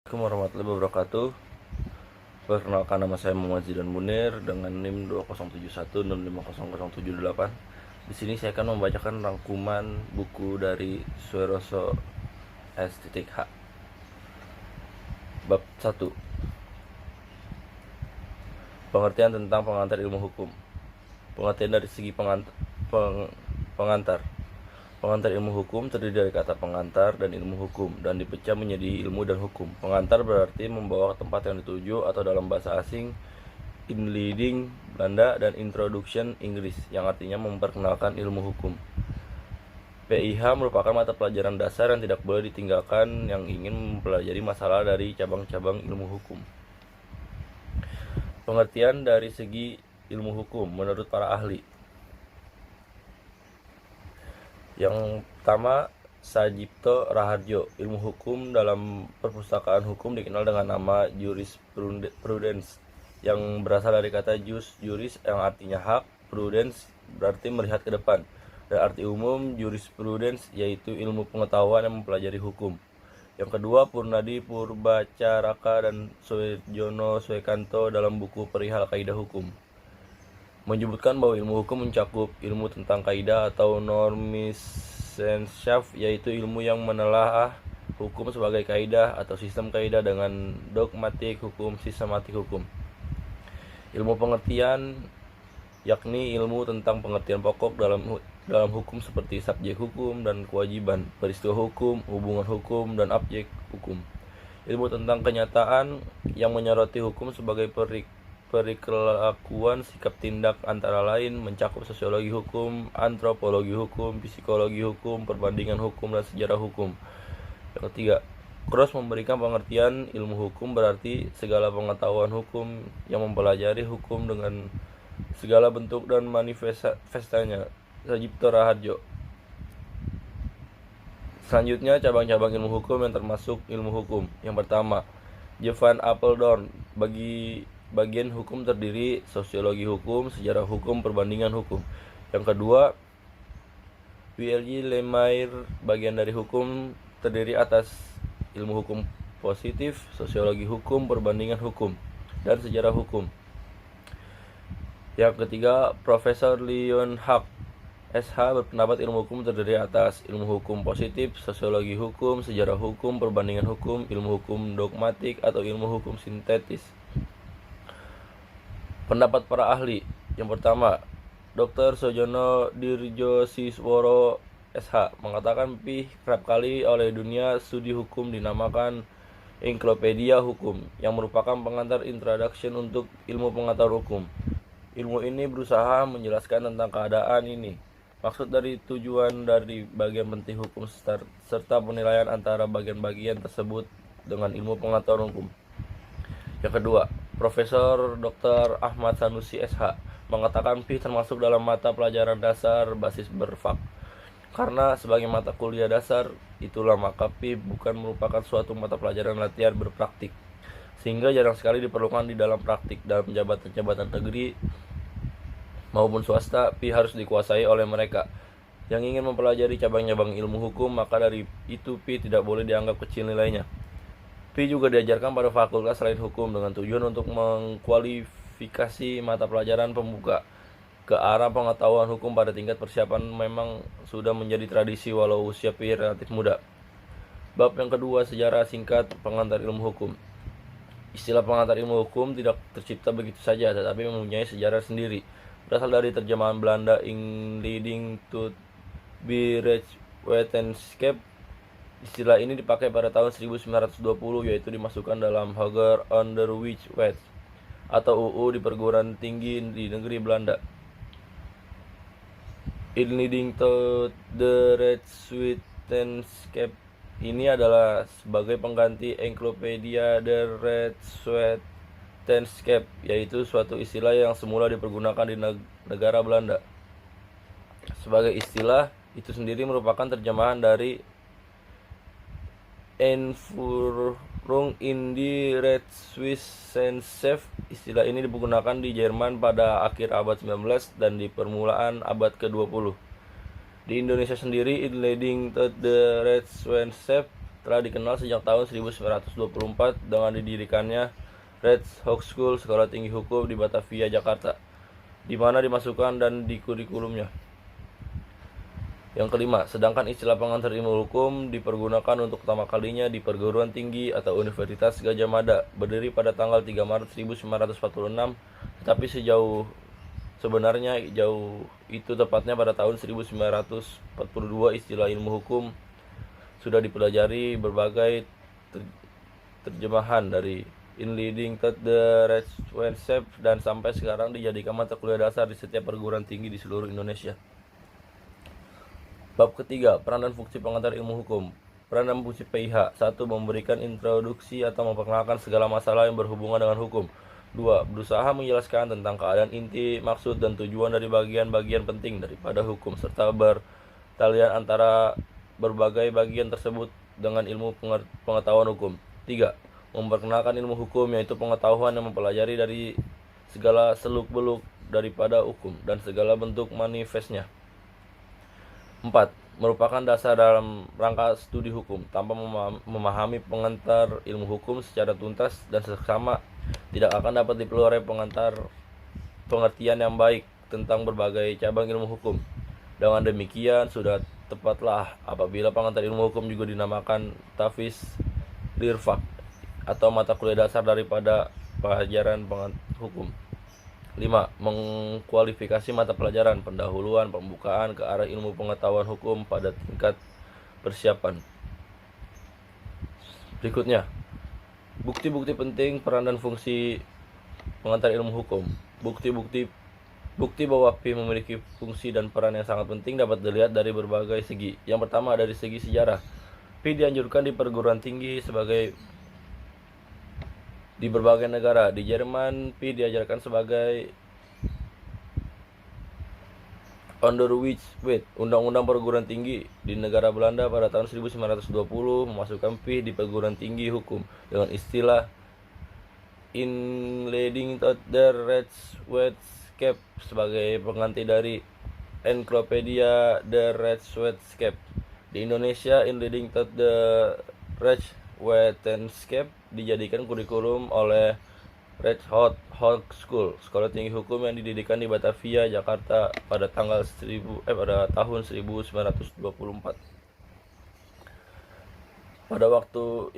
Assalamualaikum warahmatullahi wabarakatuh. Perkenalkan, nama saya Muhammad Zidan Munir dengan NIM 2071650078. Di sini saya akan membacakan rangkuman buku dari Sueroso S.H. Bab 1. Pengertian tentang pengantar ilmu hukum. Pengertian dari segi pengantar. Pengantar ilmu hukum terdiri dari kata pengantar dan ilmu hukum dan dipecah menjadi ilmu dan hukum. Pengantar berarti membawa ke tempat yang dituju, atau dalam bahasa asing inleading Belanda dan introduction Inggris yang artinya memperkenalkan ilmu hukum. PIH merupakan mata pelajaran dasar yang tidak boleh ditinggalkan yang ingin mempelajari masalah dari cabang-cabang ilmu hukum. Pengertian dari segi ilmu hukum menurut para ahli. Yang pertama, Sajipto Raharjo. Ilmu hukum dalam perpustakaan hukum dikenal dengan nama jurisprudence, yang berasal dari kata jus, juris yang artinya hak, prudence berarti melihat ke depan, dan arti umum jurisprudence yaitu ilmu pengetahuan yang mempelajari hukum. Yang kedua, Purnadi Purbacaraka dan Suejono Suekanto dalam buku Perihal Kaidah Hukum menyebutkan bahwa ilmu hukum mencakup ilmu tentang kaidah atau Normwissenschaft, yaitu ilmu yang menelaah hukum sebagai kaidah atau sistem kaidah dengan dogmatik hukum, sistematik hukum. Ilmu pengertian yakni ilmu tentang pengertian pokok dalam hukum seperti subjek hukum dan kewajiban, peristiwa hukum, hubungan hukum, dan objek hukum. Ilmu tentang kenyataan yang menyoroti hukum sebagai perikelakuan sikap tindak antara lain mencakup sosiologi hukum, antropologi hukum, psikologi hukum, perbandingan hukum, dan sejarah hukum. Yang ketiga, Cross memberikan pengertian ilmu hukum berarti segala pengetahuan hukum yang mempelajari hukum dengan segala bentuk dan manifestasinya. Sajipto Raharjo. Selanjutnya, cabang-cabang ilmu hukum yang termasuk ilmu hukum. Yang pertama, Jovan Apeldoorn. Bagian hukum terdiri sosiologi hukum, sejarah hukum, perbandingan hukum. Yang kedua, W.L.J. Lemaitre. Bagian dari hukum terdiri atas ilmu hukum positif, sosiologi hukum, perbandingan hukum, dan sejarah hukum. Yang ketiga, Profesor Leon Hak SH berpendapat ilmu hukum terdiri atas ilmu hukum positif, sosiologi hukum, sejarah hukum, perbandingan hukum, ilmu hukum dogmatik atau ilmu hukum sintetis. Pendapat para ahli. Yang pertama, Dr. Sojono Dirjosisworo SH mengatakan kerap kali oleh dunia studi hukum dinamakan ensiklopedia hukum, yang merupakan pengantar introduction untuk ilmu pengetahuan hukum. Ilmu ini berusaha menjelaskan tentang keadaan ini, maksud dari tujuan dari bagian penting hukum serta penilaian antara bagian-bagian tersebut dengan ilmu pengetahuan hukum. Yang kedua, Profesor Dr. Ahmad Sanusi SH mengatakan termasuk dalam mata pelajaran dasar basis berfak. Karena sebagai mata kuliah dasar, itulah maka bukan merupakan suatu mata pelajaran latihan berpraktik, sehingga jarang sekali diperlukan di dalam praktik. Dalam jabatan-jabatan negeri maupun swasta, harus dikuasai oleh mereka yang ingin mempelajari cabang-cabang ilmu hukum, maka dari itu tidak boleh dianggap kecil nilainya. juga diajarkan pada fakultas selain hukum dengan tujuan untuk mengkualifikasi mata pelajaran pembuka ke arah pengetahuan hukum pada tingkat persiapan memang sudah menjadi tradisi walau usia relatif muda. Bab yang kedua, sejarah singkat pengantar ilmu hukum. Istilah pengantar ilmu hukum tidak tercipta begitu saja, tetapi mempunyai sejarah sendiri. Berasal dari terjemahan Belanda Leading to Beroepswetenschap. Istilah ini dipakai pada tahun 1920, yaitu dimasukkan dalam Hoger Onderwijswet atau UU di perguruan tinggi di negeri Belanda. Inleiding to the Rechtswetenschap ini adalah sebagai pengganti Encyclopedia der Rechtswetenschap, yaitu suatu istilah yang semula dipergunakan di negara Belanda. Sebagai istilah itu sendiri merupakan terjemahan dari Einführung in die Rechtswissenschaft. Istilah ini digunakan di Jerman pada akhir abad 19 dan di permulaan abad ke-20. Di Indonesia sendiri, Inleiding to the Rechtswissenschaft telah dikenal sejak tahun 1924 dengan didirikannya Red Hawk School, sekolah tinggi hukum di Batavia, Jakarta, di mana dimasukkan dan di kurikulumnya. Yang kelima, sedangkan istilah pengantar ilmu hukum dipergunakan untuk pertama kalinya di perguruan tinggi atau Universitas Gadjah Mada, berdiri pada tanggal 3 Maret 1946, tetapi sebenarnya jauh itu tepatnya pada tahun 1942 istilah ilmu hukum sudah dipelajari berbagai terjemahan dari In Leading to the Rechtswissenschaft dan sampai sekarang dijadikan mata kuliah dasar di setiap perguruan tinggi di seluruh Indonesia. Bab ketiga, peran dan fungsi pengantar ilmu hukum. Peran dan fungsi PIH. 1. Memberikan introduksi atau memperkenalkan segala masalah yang berhubungan dengan hukum. 2. Berusaha menjelaskan tentang keadaan inti, maksud, dan tujuan dari bagian-bagian penting daripada hukum, serta bertalian antara berbagai bagian tersebut dengan ilmu pengetahuan hukum. 3. Memperkenalkan ilmu hukum, yaitu pengetahuan yang mempelajari dari segala seluk-beluk daripada hukum dan segala bentuk manifestnya. 4. Merupakan dasar dalam rangka studi hukum. Tanpa memahami pengantar ilmu hukum secara tuntas dan seksama, tidak akan dapat diperoleh pengertian yang baik tentang berbagai cabang ilmu hukum. Dengan demikian, sudah tepatlah apabila pengantar ilmu hukum juga dinamakan Tafiz Lirfaq atau mata kuliah dasar daripada pelajaran hukum. 5. Mengkualifikasi mata pelajaran, pendahuluan, pembukaan ke arah ilmu pengetahuan hukum pada tingkat persiapan. Berikutnya, bukti-bukti penting peran dan fungsi pengantar ilmu hukum. Bukti bahwa PI memiliki fungsi dan peran yang sangat penting dapat dilihat dari berbagai segi. Yang pertama, dari segi sejarah. PI dianjurkan di perguruan tinggi di berbagai negara. Di Jerman, PI diajarkan sebagai Onderwijswet, Undang-Undang Perguruan Tinggi. Di negara Belanda pada tahun 1920 memasukkan PI di perguruan tinggi hukum dengan istilah Inleiding tot der Rechtswetenschap sebagai pengganti dari Encyclopedia der Rechtswetenschap. Di Indonesia, Inleiding tot der Rechtswetenschap dijadikan kurikulum oleh Red Hawk School, sekolah tinggi hukum yang didirikan di Batavia, Jakarta pada tahun 1924. Pada waktu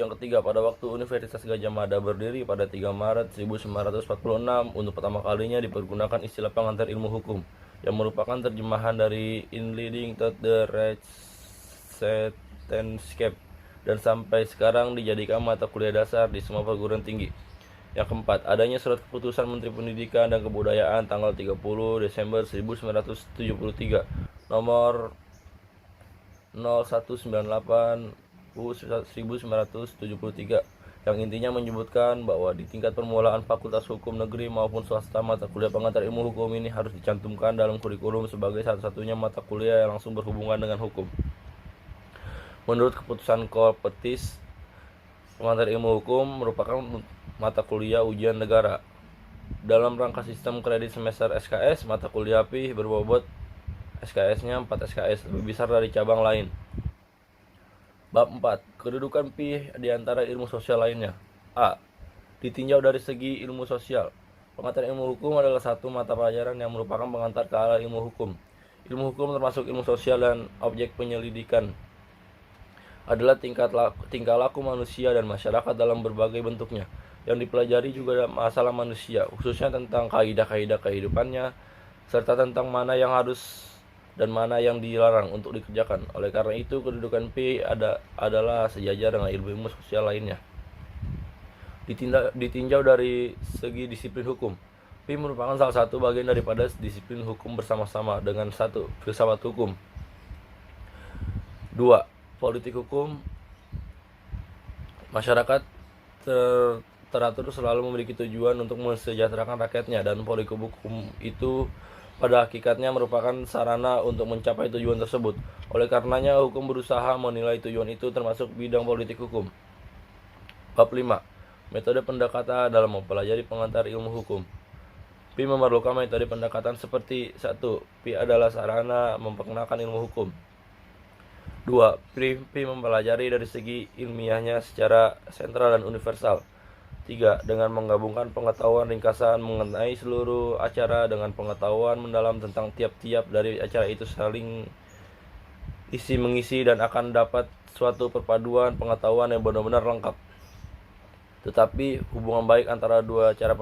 Universitas Gadjah Mada berdiri pada 3 Maret 1946, untuk pertama kalinya dipergunakan istilah pengantar ilmu hukum, yang merupakan terjemahan dari In Leading to the Rechtswetenschap, dan sampai sekarang dijadikan mata kuliah dasar di semua perguruan tinggi. Yang keempat, adanya surat keputusan Menteri Pendidikan dan Kebudayaan tanggal 30 Desember 1973 nomor 0198 1973 yang intinya menyebutkan bahwa di tingkat permulaan Fakultas Hukum Negeri maupun swasta, mata kuliah pengantar ilmu hukum ini harus dicantumkan dalam kurikulum sebagai satu-satunya mata kuliah yang langsung berhubungan dengan hukum. Menurut keputusan Kolpetis, pengantar ilmu hukum merupakan mata kuliah ujian negara. Dalam rangka sistem kredit semester SKS, mata kuliah PI berbobot SKS-nya 4 SKS, lebih besar dari cabang lain. Bab 4. Kedudukan PI di antara ilmu sosial lainnya. A. Ditinjau dari segi ilmu sosial. Pengantar ilmu hukum adalah satu mata pelajaran yang merupakan pengantar ke arah ilmu hukum. Ilmu hukum termasuk ilmu sosial dan objek penyelidikan adalah tingkah laku manusia dan masyarakat dalam berbagai bentuknya. Yang dipelajari juga masalah manusia, khususnya tentang kaidah-kaidah kehidupannya, serta tentang mana yang harus dan mana yang dilarang untuk dikerjakan. Oleh karena itu, kedudukan PI adalah sejajar dengan ilmu sosial lainnya. Ditinjau dari segi disiplin hukum, PI merupakan salah satu bagian daripada disiplin hukum bersama-sama dengan 1. Filsafat hukum. 2. Politik hukum. Masyarakat teratur selalu memiliki tujuan untuk mensejahterakan rakyatnya, dan politik hukum itu pada hakikatnya merupakan sarana untuk mencapai tujuan tersebut. Oleh karenanya, hukum berusaha menilai tujuan itu, termasuk bidang politik hukum. Bab 5. Metode pendekatan dalam mempelajari pengantar ilmu hukum. PI memerlukan metode pendekatan seperti 1. PI adalah sarana memperkenalkan ilmu hukum. 2. P mempelajari dari segi ilmiahnya secara sentral dan universal. 3. Dengan menggabungkan pengetahuan ringkasan mengenai seluruh acara dengan pengetahuan mendalam tentang tiap-tiap dari acara itu saling isi mengisi dan akan dapat suatu perpaduan pengetahuan yang benar-benar lengkap. Tetapi hubungan baik antara dua cara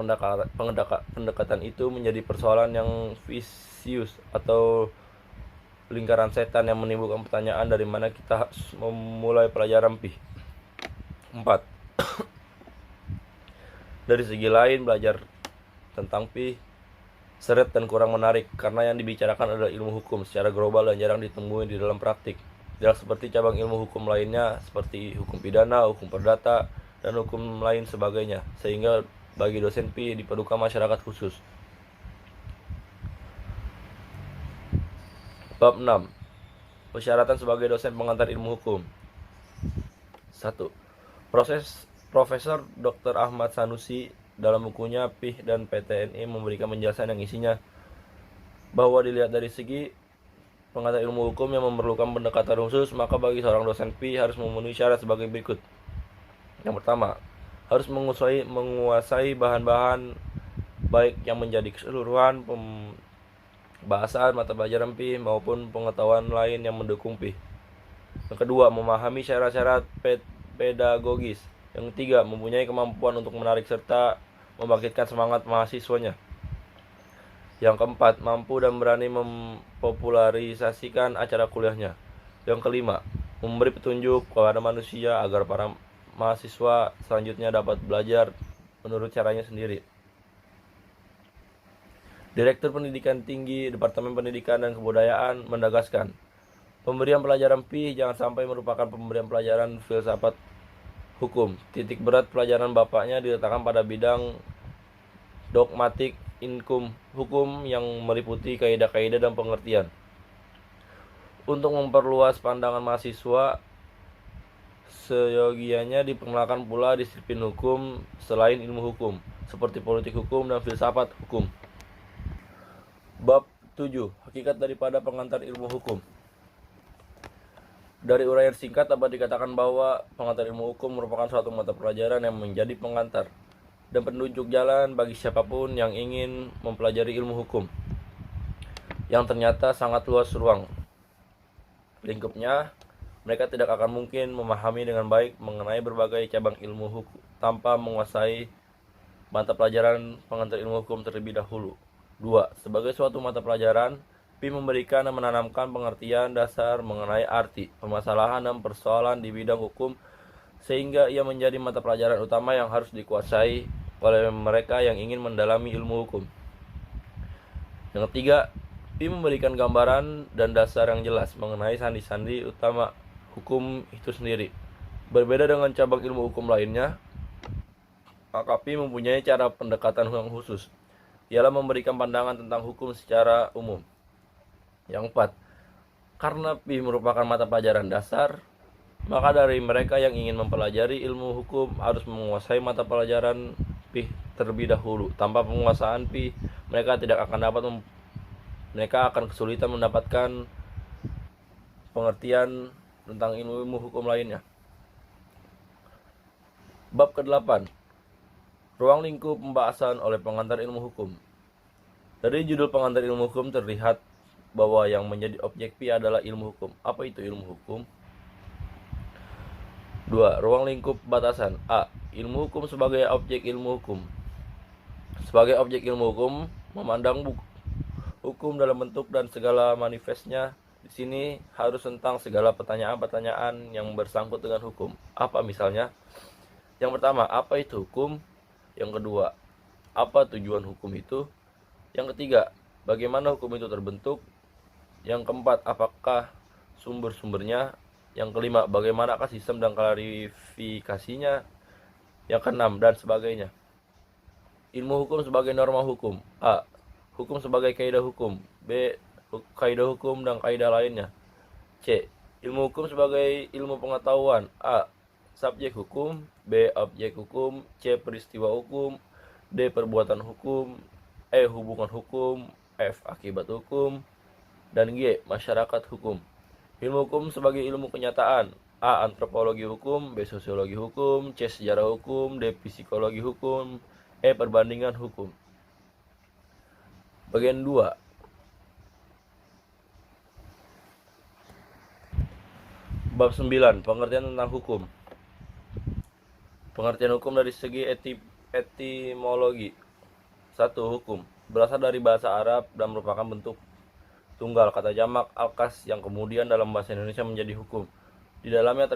pendekatan itu menjadi persoalan yang vicious atau lingkaran setan yang menimbulkan pertanyaan dari mana kita harus memulai pelajaran PI. 4. Dari segi lain, belajar tentang PI seret dan kurang menarik karena yang dibicarakan adalah ilmu hukum secara global dan jarang ditemui di dalam praktik. Tidak seperti cabang ilmu hukum lainnya seperti hukum pidana, hukum perdata, dan hukum lain sebagainya, sehingga bagi dosen PI diperlukan masyarakat khusus. Bab 6. Persyaratan sebagai dosen pengantar ilmu hukum. 1. Profesor Dr. Ahmad Sanusi dalam bukunya PIH dan PTNI memberikan penjelasan yang isinya bahwa dilihat dari segi pengantar ilmu hukum yang memerlukan pendekatan khusus, maka bagi seorang dosen PIH harus memenuhi syarat sebagai berikut. Yang pertama, harus menguasai bahan-bahan baik yang menjadi keseluruhan pembahasan mata pelajaran PIH maupun pengetahuan lain yang mendukung PIH. Yang kedua, memahami syarat-syarat pedagogis. Yang ketiga, mempunyai kemampuan untuk menarik serta membangkitkan semangat mahasiswanya. Yang keempat, mampu dan berani mempopularisasikan acara kuliahnya. Yang kelima, memberi petunjuk kepada manusia agar para mahasiswa selanjutnya dapat belajar menurut caranya sendiri. Direktur Pendidikan Tinggi Departemen Pendidikan dan Kebudayaan menegaskan, pemberian pelajaran PIH jangan sampai merupakan pemberian pelajaran filsafat hukum. Titik berat pelajaran bapaknya diletakkan pada bidang dogmatik hukum yang meliputi kaidah-kaidah dan pengertian. Untuk memperluas pandangan mahasiswa, seyogianya diperkenalkan pula disiplin hukum selain ilmu hukum, seperti politik hukum dan filsafat hukum. Bab 7. Hakikat daripada pengantar ilmu hukum. Dari uraian singkat dapat dikatakan bahwa pengantar ilmu hukum merupakan suatu mata pelajaran yang menjadi pengantar dan penunjuk jalan bagi siapapun yang ingin mempelajari ilmu hukum, yang ternyata sangat luas ruang lingkupnya. Mereka tidak akan mungkin memahami dengan baik mengenai berbagai cabang ilmu hukum tanpa menguasai mata pelajaran pengantar ilmu hukum terlebih dahulu. 2. Sebagai suatu mata pelajaran, PI memberikan dan menanamkan pengertian dasar mengenai arti, permasalahan, dan persoalan di bidang hukum, sehingga ia menjadi mata pelajaran utama yang harus dikuasai oleh mereka yang ingin mendalami ilmu hukum. Yang ketiga, PI memberikan gambaran dan dasar yang jelas mengenai sandi-sandi utama hukum itu sendiri. Berbeda dengan cabang ilmu hukum lainnya, maka PI mempunyai cara pendekatan yang khusus, ialah memberikan pandangan tentang hukum secara umum. Yang 4, karena PIH merupakan mata pelajaran dasar, maka dari mereka yang ingin mempelajari ilmu hukum harus menguasai mata pelajaran PIH terlebih dahulu. Tanpa penguasaan PIH, mereka akan kesulitan mendapatkan pengertian tentang ilmu hukum lainnya. Bab ke-8. Ruang lingkup pembahasan oleh pengantar ilmu hukum. Dari judul pengantar ilmu hukum terlihat bahwa yang menjadi objek PI adalah ilmu hukum. Apa itu ilmu hukum? 2. Ruang lingkup batasan. A. Ilmu hukum sebagai objek ilmu hukum. Sebagai objek ilmu hukum, memandang hukum dalam bentuk dan segala manifestnya di sini harus tentang segala pertanyaan-pertanyaan yang bersangkut dengan hukum. Apa misalnya? Yang pertama, apa itu hukum? Yang kedua, apa tujuan hukum itu? Yang ketiga, bagaimana hukum itu terbentuk? Yang keempat, apakah sumber-sumbernya? Yang kelima, bagaimanakah sistem dan klarifikasinya? Yang keenam, dan sebagainya. Ilmu hukum sebagai norma hukum. A. Hukum sebagai kaidah hukum. B. Kaidah hukum dan kaidah lainnya. C. Ilmu hukum sebagai ilmu pengetahuan. A. Subjek hukum. B. Objek hukum. C. Peristiwa hukum. D. Perbuatan hukum. E. Hubungan hukum. F. Akibat hukum. Dan G. Masyarakat hukum. Ilmu hukum sebagai ilmu kenyataan. A. Antropologi hukum. B. Sosiologi hukum. C. Sejarah hukum. D. Psikologi hukum. E. Perbandingan hukum. Bagian 2. Bab 9. Pengertian tentang hukum. Pengertian hukum dari segi etimologi. 1. Hukum berasal dari bahasa Arab dan merupakan bentuk tunggal kata jamak al-kas yang kemudian dalam bahasa Indonesia menjadi hukum. Di dalamnya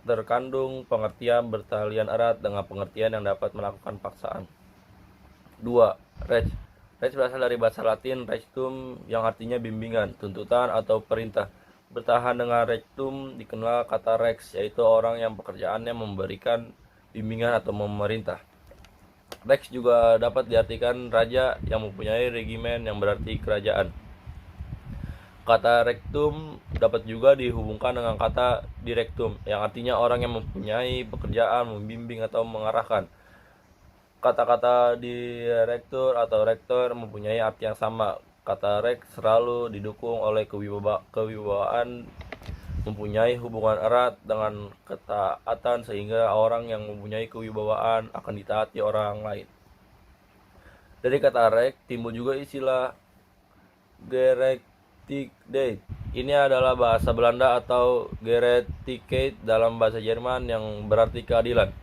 terkandung pengertian bertalian erat dengan pengertian yang dapat melakukan paksaan. 2. Res. Res berasal dari bahasa Latin rectum yang artinya bimbingan, tuntutan atau perintah. Bertahan dengan rectum dikenal kata rex, yaitu orang yang pekerjaannya memberikan bimbingan atau memerintah. Rex juga dapat diartikan raja yang mempunyai regimen yang berarti kerajaan. Kata rectum dapat juga dihubungkan dengan kata directum yang artinya orang yang mempunyai pekerjaan, membimbing atau mengarahkan. Kata-kata direktur atau rektor mempunyai arti yang sama. Kata rex selalu didukung oleh kewibawaan, mempunyai hubungan erat dengan ketaatan sehingga orang yang mempunyai kewibawaan akan ditaati orang lain. Dari kata rex timbul juga istilah gerechtigkeit. Ini adalah bahasa Belanda atau Gerechtigkeit dalam bahasa Jerman yang berarti keadilan.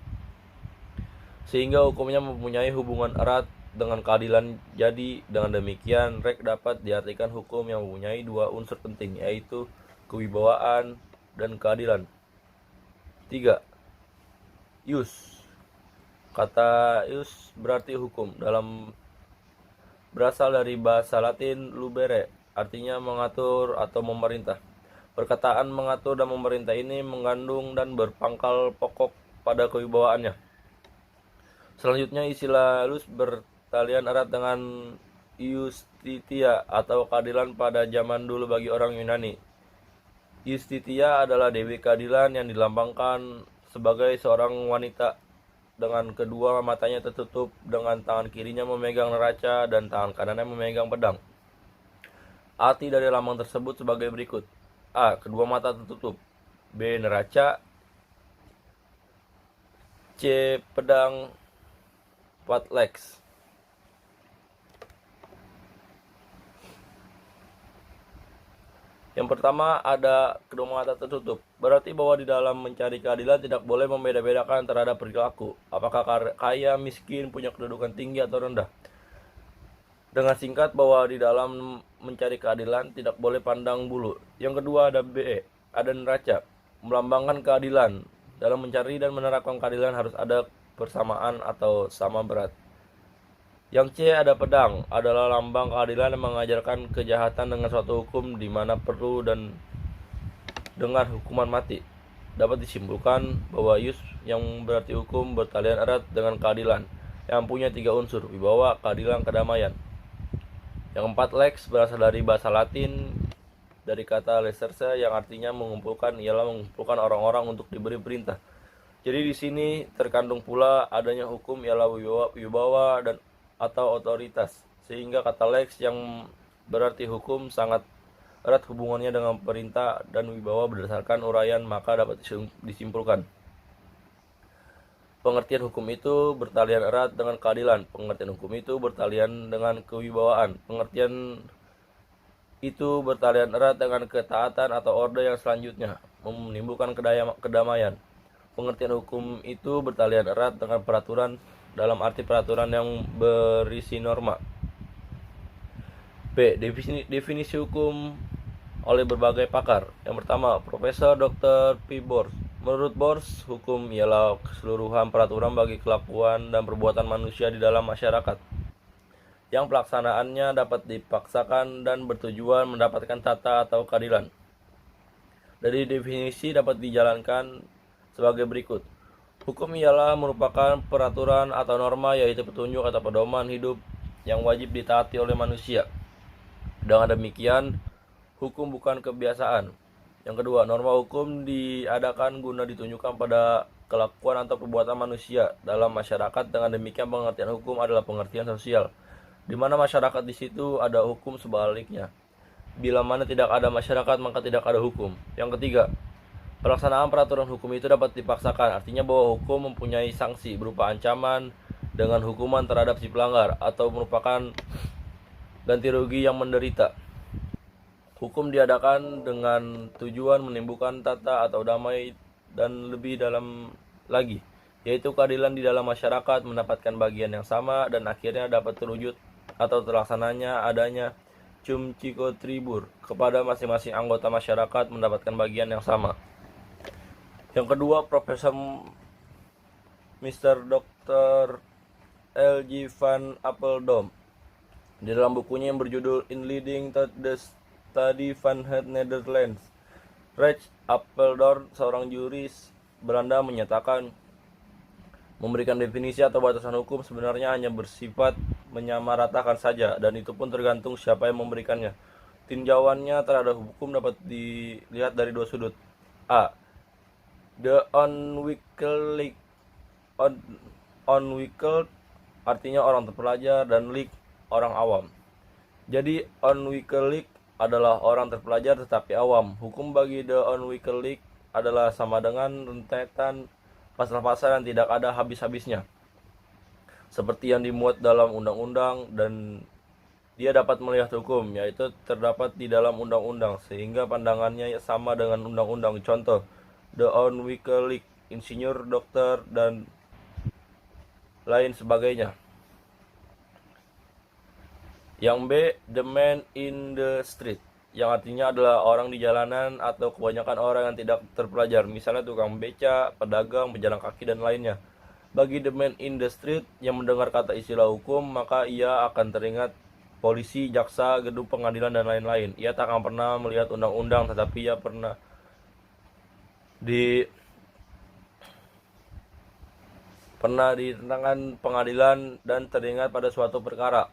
Sehingga hukumnya mempunyai hubungan erat dengan keadilan. Jadi dengan demikian rex dapat diartikan hukum yang mempunyai dua unsur penting, yaitu kewibawaan dan keadilan. 3. Ius. Kata ius berarti hukum. Berasal dari bahasa Latin lubere, artinya mengatur atau memerintah. Perkataan mengatur dan memerintah ini mengandung dan berpangkal pokok pada kewibawaannya. Selanjutnya istilah ius bertalian erat dengan iustitia atau keadilan pada zaman dulu bagi orang Yunani. Iustitia adalah dewi keadilan yang dilambangkan sebagai seorang wanita dengan kedua matanya tertutup, dengan tangan kirinya memegang neraca dan tangan kanannya memegang pedang. Arti dari lambang tersebut sebagai berikut. A. Kedua mata tertutup. B. Neraca. C. Pedang. 4 legs. Yang pertama ada kedua mata tertutup. Berarti bahwa di dalam mencari keadilan tidak boleh membeda-bedakan terhadap perilaku. Apakah kaya, miskin, punya kedudukan tinggi atau rendah. Dengan singkat bahwa di dalam mencari keadilan tidak boleh pandang bulu. Yang kedua ada B. Ada neraca. Melambangkan keadilan. Dalam mencari dan menerapkan keadilan harus ada persamaan atau sama berat. Yang C ada pedang, adalah lambang keadilan yang mengajarkan kejahatan dengan suatu hukum di mana perlu dan dengan hukuman mati. Dapat disimpulkan bahwa ius yang berarti hukum bertalian erat dengan keadilan yang punya 3 unsur, wibawa, keadilan, kedamaian. Yang 4 lex berasal dari bahasa Latin dari kata leserse yang artinya mengumpulkan, ialah mengumpulkan orang-orang untuk diberi perintah. Jadi di sini terkandung pula adanya hukum ialah wibawa dan atau otoritas, sehingga kata lex yang berarti hukum sangat erat hubungannya dengan perintah dan wibawa berdasarkan uraian, maka dapat disimpulkan pengertian hukum itu bertalian erat dengan keadilan, pengertian hukum itu bertalian dengan kewibawaan, pengertian itu bertalian erat dengan ketaatan atau orde yang selanjutnya menimbulkan kedamaian. Pengertian hukum itu bertalian erat dengan peraturan dalam arti peraturan yang berisi norma. B. Definisi hukum oleh berbagai pakar. Yang pertama, Profesor Dr. P. Bors. Menurut Bors, hukum ialah keseluruhan peraturan bagi kelakuan dan perbuatan manusia di dalam masyarakat, yang pelaksanaannya dapat dipaksakan dan bertujuan mendapatkan tata atau keadilan. Dari definisi dapat dijalankan sebagai berikut. Hukum ialah merupakan peraturan atau norma, yaitu petunjuk atau pedoman hidup yang wajib ditaati oleh manusia. Dengan demikian, hukum bukan kebiasaan. Yang kedua, norma hukum diadakan guna ditunjukkan pada kelakuan atau perbuatan manusia dalam masyarakat. Dengan demikian, pengertian hukum adalah pengertian sosial, di mana masyarakat di situ ada hukum sebaliknya. Bila mana tidak ada masyarakat, maka tidak ada hukum. Yang ketiga, pelaksanaan peraturan hukum itu dapat dipaksakan, artinya bahwa hukum mempunyai sanksi berupa ancaman dengan hukuman terhadap si pelanggar atau merupakan ganti rugi yang menderita. Hukum diadakan dengan tujuan menimbulkan tata atau damai dan lebih dalam lagi, yaitu keadilan di dalam masyarakat mendapatkan bagian yang sama dan akhirnya dapat terwujud atau terlaksananya adanya cum ciko tribur kepada masing-masing anggota masyarakat mendapatkan bagian yang sama. Yang kedua, Profesor Mr. Dr. L.G. van Apeldoorn di dalam bukunya yang berjudul In Leading the Study van het Netherlands, Recht Apeldoorn, seorang juris Belanda, menyatakan memberikan definisi atau batasan hukum sebenarnya hanya bersifat menyamaratakan saja, dan itu pun tergantung siapa yang memberikannya. Tinjauannya terhadap hukum dapat dilihat dari dua sudut. A. The unwickled artinya orang terpelajar, dan leek orang awam. Jadi unwickled adalah orang terpelajar tetapi awam. Hukum bagi the unwickled adalah sama dengan rentetan pasal-pasal yang tidak ada habis-habisnya, seperti yang dimuat dalam undang-undang, dan dia dapat melihat hukum, yaitu terdapat di dalam undang-undang, sehingga pandangannya sama dengan undang-undang. Contoh, the unwickled, insinyur, dokter, dan lain sebagainya. Yang B, the man in the street, yang artinya adalah orang di jalanan atau kebanyakan orang yang tidak terpelajar, misalnya tukang beca, pedagang, pejalan kaki, dan lainnya. Bagi the man in the street yang mendengar kata istilah hukum, maka ia akan teringat polisi, jaksa, gedung pengadilan, dan lain-lain. Ia tak akan pernah melihat undang-undang, tetapi ia pernah ditentangkan pengadilan dan teringat pada suatu perkara.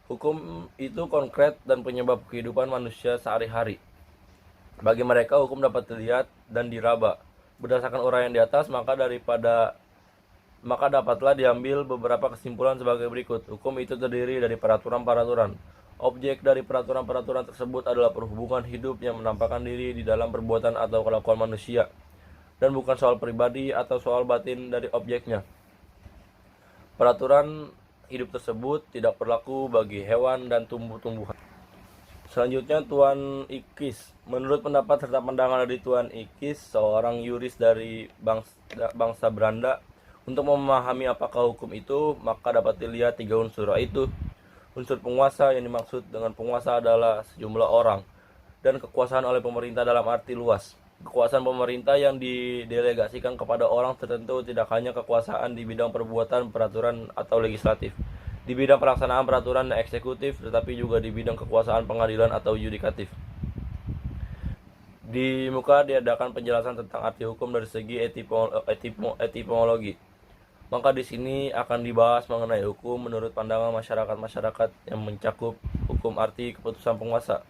Hukum itu konkret dan penyebab kehidupan manusia sehari-hari. Bagi mereka, hukum dapat dilihat dan diraba. Berdasarkan uraian di atas, maka dapatlah diambil beberapa kesimpulan sebagai berikut. Hukum itu terdiri dari peraturan-peraturan. Objek dari peraturan-peraturan tersebut adalah perhubungan hidup yang menampakkan diri di dalam perbuatan atau kelakuan manusia, dan bukan soal pribadi atau soal batin dari objeknya. Peraturan hidup tersebut tidak berlaku bagi hewan dan tumbuh-tumbuhan. Selanjutnya, Tuan Ikis. Menurut pendapat serta pandangan dari Tuan Ikis, seorang yuris dari bangsa Belanda, untuk memahami apakah hukum itu, maka dapat dilihat tiga unsur, yaitu unsur penguasa. Yang dimaksud dengan penguasa adalah sejumlah orang, dan kekuasaan oleh pemerintah dalam arti luas. Kekuasaan pemerintah yang didelegasikan kepada orang tertentu tidak hanya kekuasaan di bidang perbuatan, peraturan, atau legislatif, di bidang pelaksanaan peraturan eksekutif, tetapi juga di bidang kekuasaan pengadilan atau yudikatif. Di muka diadakan penjelasan tentang arti hukum dari segi etimologi. Maka di sini akan dibahas mengenai hukum menurut pandangan masyarakat yang mencakup hukum arti keputusan penguasa.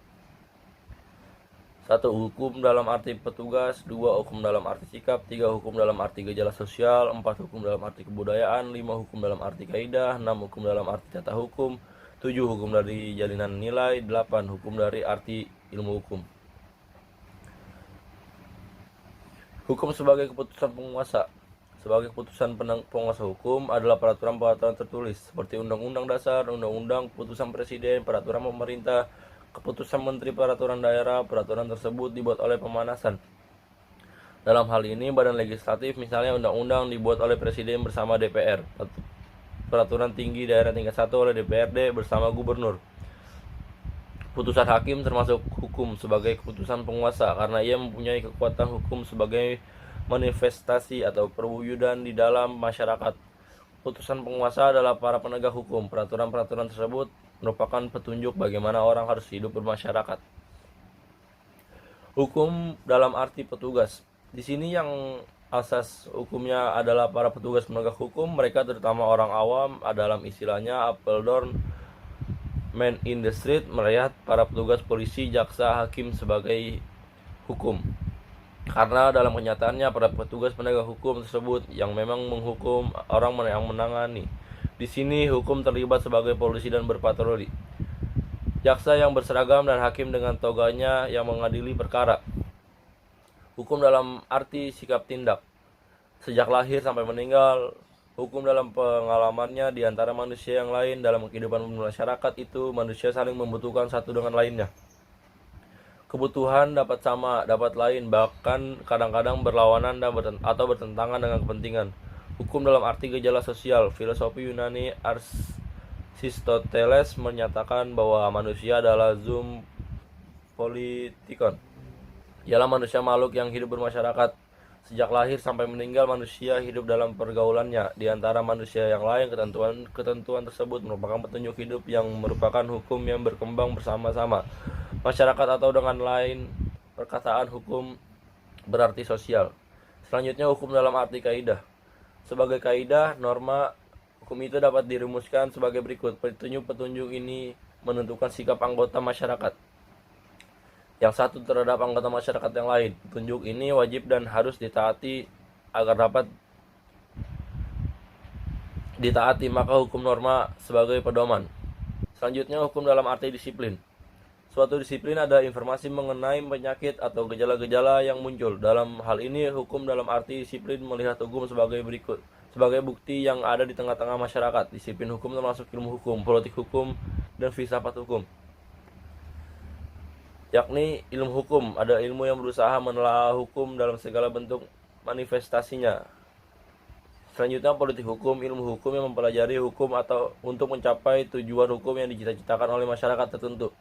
1. Hukum dalam arti petugas. 2. Hukum dalam arti sikap. 3. Hukum dalam arti gejala sosial. 4. Hukum dalam arti kebudayaan. 5. Hukum dalam arti kaidah. 6. Hukum dalam arti tata hukum. 7. Hukum dari jalinan nilai. 8. Hukum dari arti ilmu hukum. Hukum sebagai keputusan penguasa. Sebagai keputusan penguasa hukum adalah peraturan-peraturan tertulis seperti Undang-Undang Dasar, Undang-Undang, Keputusan Presiden, Peraturan Pemerintah, Keputusan Menteri, Peraturan Daerah. Peraturan tersebut dibuat oleh pemanasan. Dalam hal ini, badan legislatif, misalnya undang-undang, dibuat oleh Presiden bersama DPR. Peraturan tinggi daerah tingkat 1 oleh DPRD bersama Gubernur. Putusan hakim termasuk hukum sebagai keputusan penguasa karena ia mempunyai kekuatan hukum sebagai manifestasi atau perwujudan di dalam masyarakat. Putusan penguasa adalah para penegak hukum. Peraturan-peraturan tersebut merupakan petunjuk bagaimana orang harus hidup bermasyarakat. Hukum dalam arti petugas. Di sini yang asas hukumnya adalah para petugas penegak hukum. Mereka terutama orang awam. Dalam istilahnya Apeldoorn, man in the street, melihat para petugas polisi, jaksa, hakim sebagai hukum. Karena dalam kenyataannya para petugas penegak hukum tersebut yang memang menghukum orang yang menangani. Di sini hukum terlibat sebagai polisi dan berpatroli. jaksa yang berseragam dan hakim dengan toganya yang mengadili perkara. Hukum dalam arti sikap tindak. Sejak lahir sampai meninggal, hukum dalam pengalamannya di antara manusia yang lain dalam kehidupan masyarakat itu manusia saling membutuhkan satu dengan lainnya. Kebutuhan dapat sama, dapat lain, bahkan kadang-kadang berlawanan atau bertentangan dengan kepentingan. Hukum dalam arti gejala sosial. Filosofi Yunani Aristoteles menyatakan bahwa manusia adalah zoom politikon. Ialah manusia makhluk yang hidup bermasyarakat. Sejak lahir sampai meninggal, manusia hidup dalam pergaulannya. Di antara manusia yang lain, ketentuan tersebut merupakan petunjuk hidup yang merupakan hukum yang berkembang bersama-sama. Masyarakat atau dengan lain perkataan hukum berarti sosial. Selanjutnya hukum dalam arti kaidah. Sebagai kaidah, norma hukum itu dapat dirumuskan sebagai berikut. Petunjuk-petunjuk ini menentukan sikap anggota masyarakat yang satu terhadap anggota masyarakat yang lain. Petunjuk ini wajib dan harus ditaati agar dapat ditaati, maka hukum norma sebagai pedoman. Selanjutnya hukum dalam arti disiplin. Suatu disiplin ada informasi mengenai penyakit atau gejala-gejala yang muncul. Dalam hal ini, hukum dalam arti disiplin melihat hukum sebagai berikut. Sebagai bukti yang ada di tengah-tengah masyarakat. Disiplin hukum termasuk ilmu hukum, politik hukum, dan filsafat hukum. Yakni ilmu hukum, ada ilmu yang berusaha menelaah hukum dalam segala bentuk manifestasinya. Selanjutnya politik hukum, ilmu hukum yang mempelajari hukum atau untuk mencapai tujuan hukum yang dicita-citakan oleh masyarakat tertentu.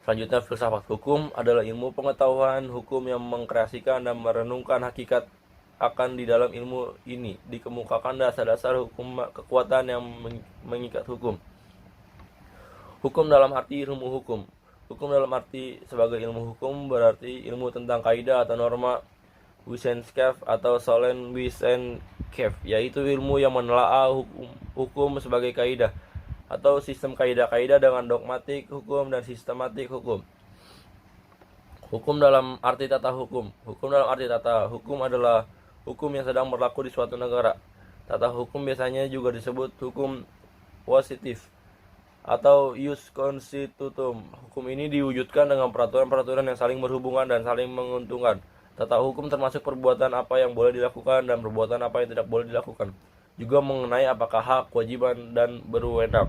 Selanjutnya filsafat hukum adalah ilmu pengetahuan hukum yang mengkreasikan dan merenungkan hakikat akan di dalam ilmu ini. Dikemukakan dasar-dasar hukum kekuatan yang mengikat hukum. Hukum dalam arti ilmu hukum. Hukum dalam arti sebagai ilmu hukum berarti ilmu tentang kaidah atau norma Wissenschaft atau Solen Wissenschaft, yaitu ilmu yang menelaah hukum sebagai kaidah atau sistem kaidah-kaidah dengan dogmatik hukum dan sistematik hukum. Hukum dalam arti tata hukum. Hukum dalam arti tata hukum adalah hukum yang sedang berlaku di suatu negara. Tata hukum biasanya juga disebut hukum positif atau ius constitutum. Hukum ini diwujudkan dengan peraturan-peraturan yang saling berhubungan dan saling menguntungkan. Tata hukum termasuk perbuatan apa yang boleh dilakukan dan perbuatan apa yang tidak boleh dilakukan. Juga mengenai apakah hak, kewajiban, dan berwenang.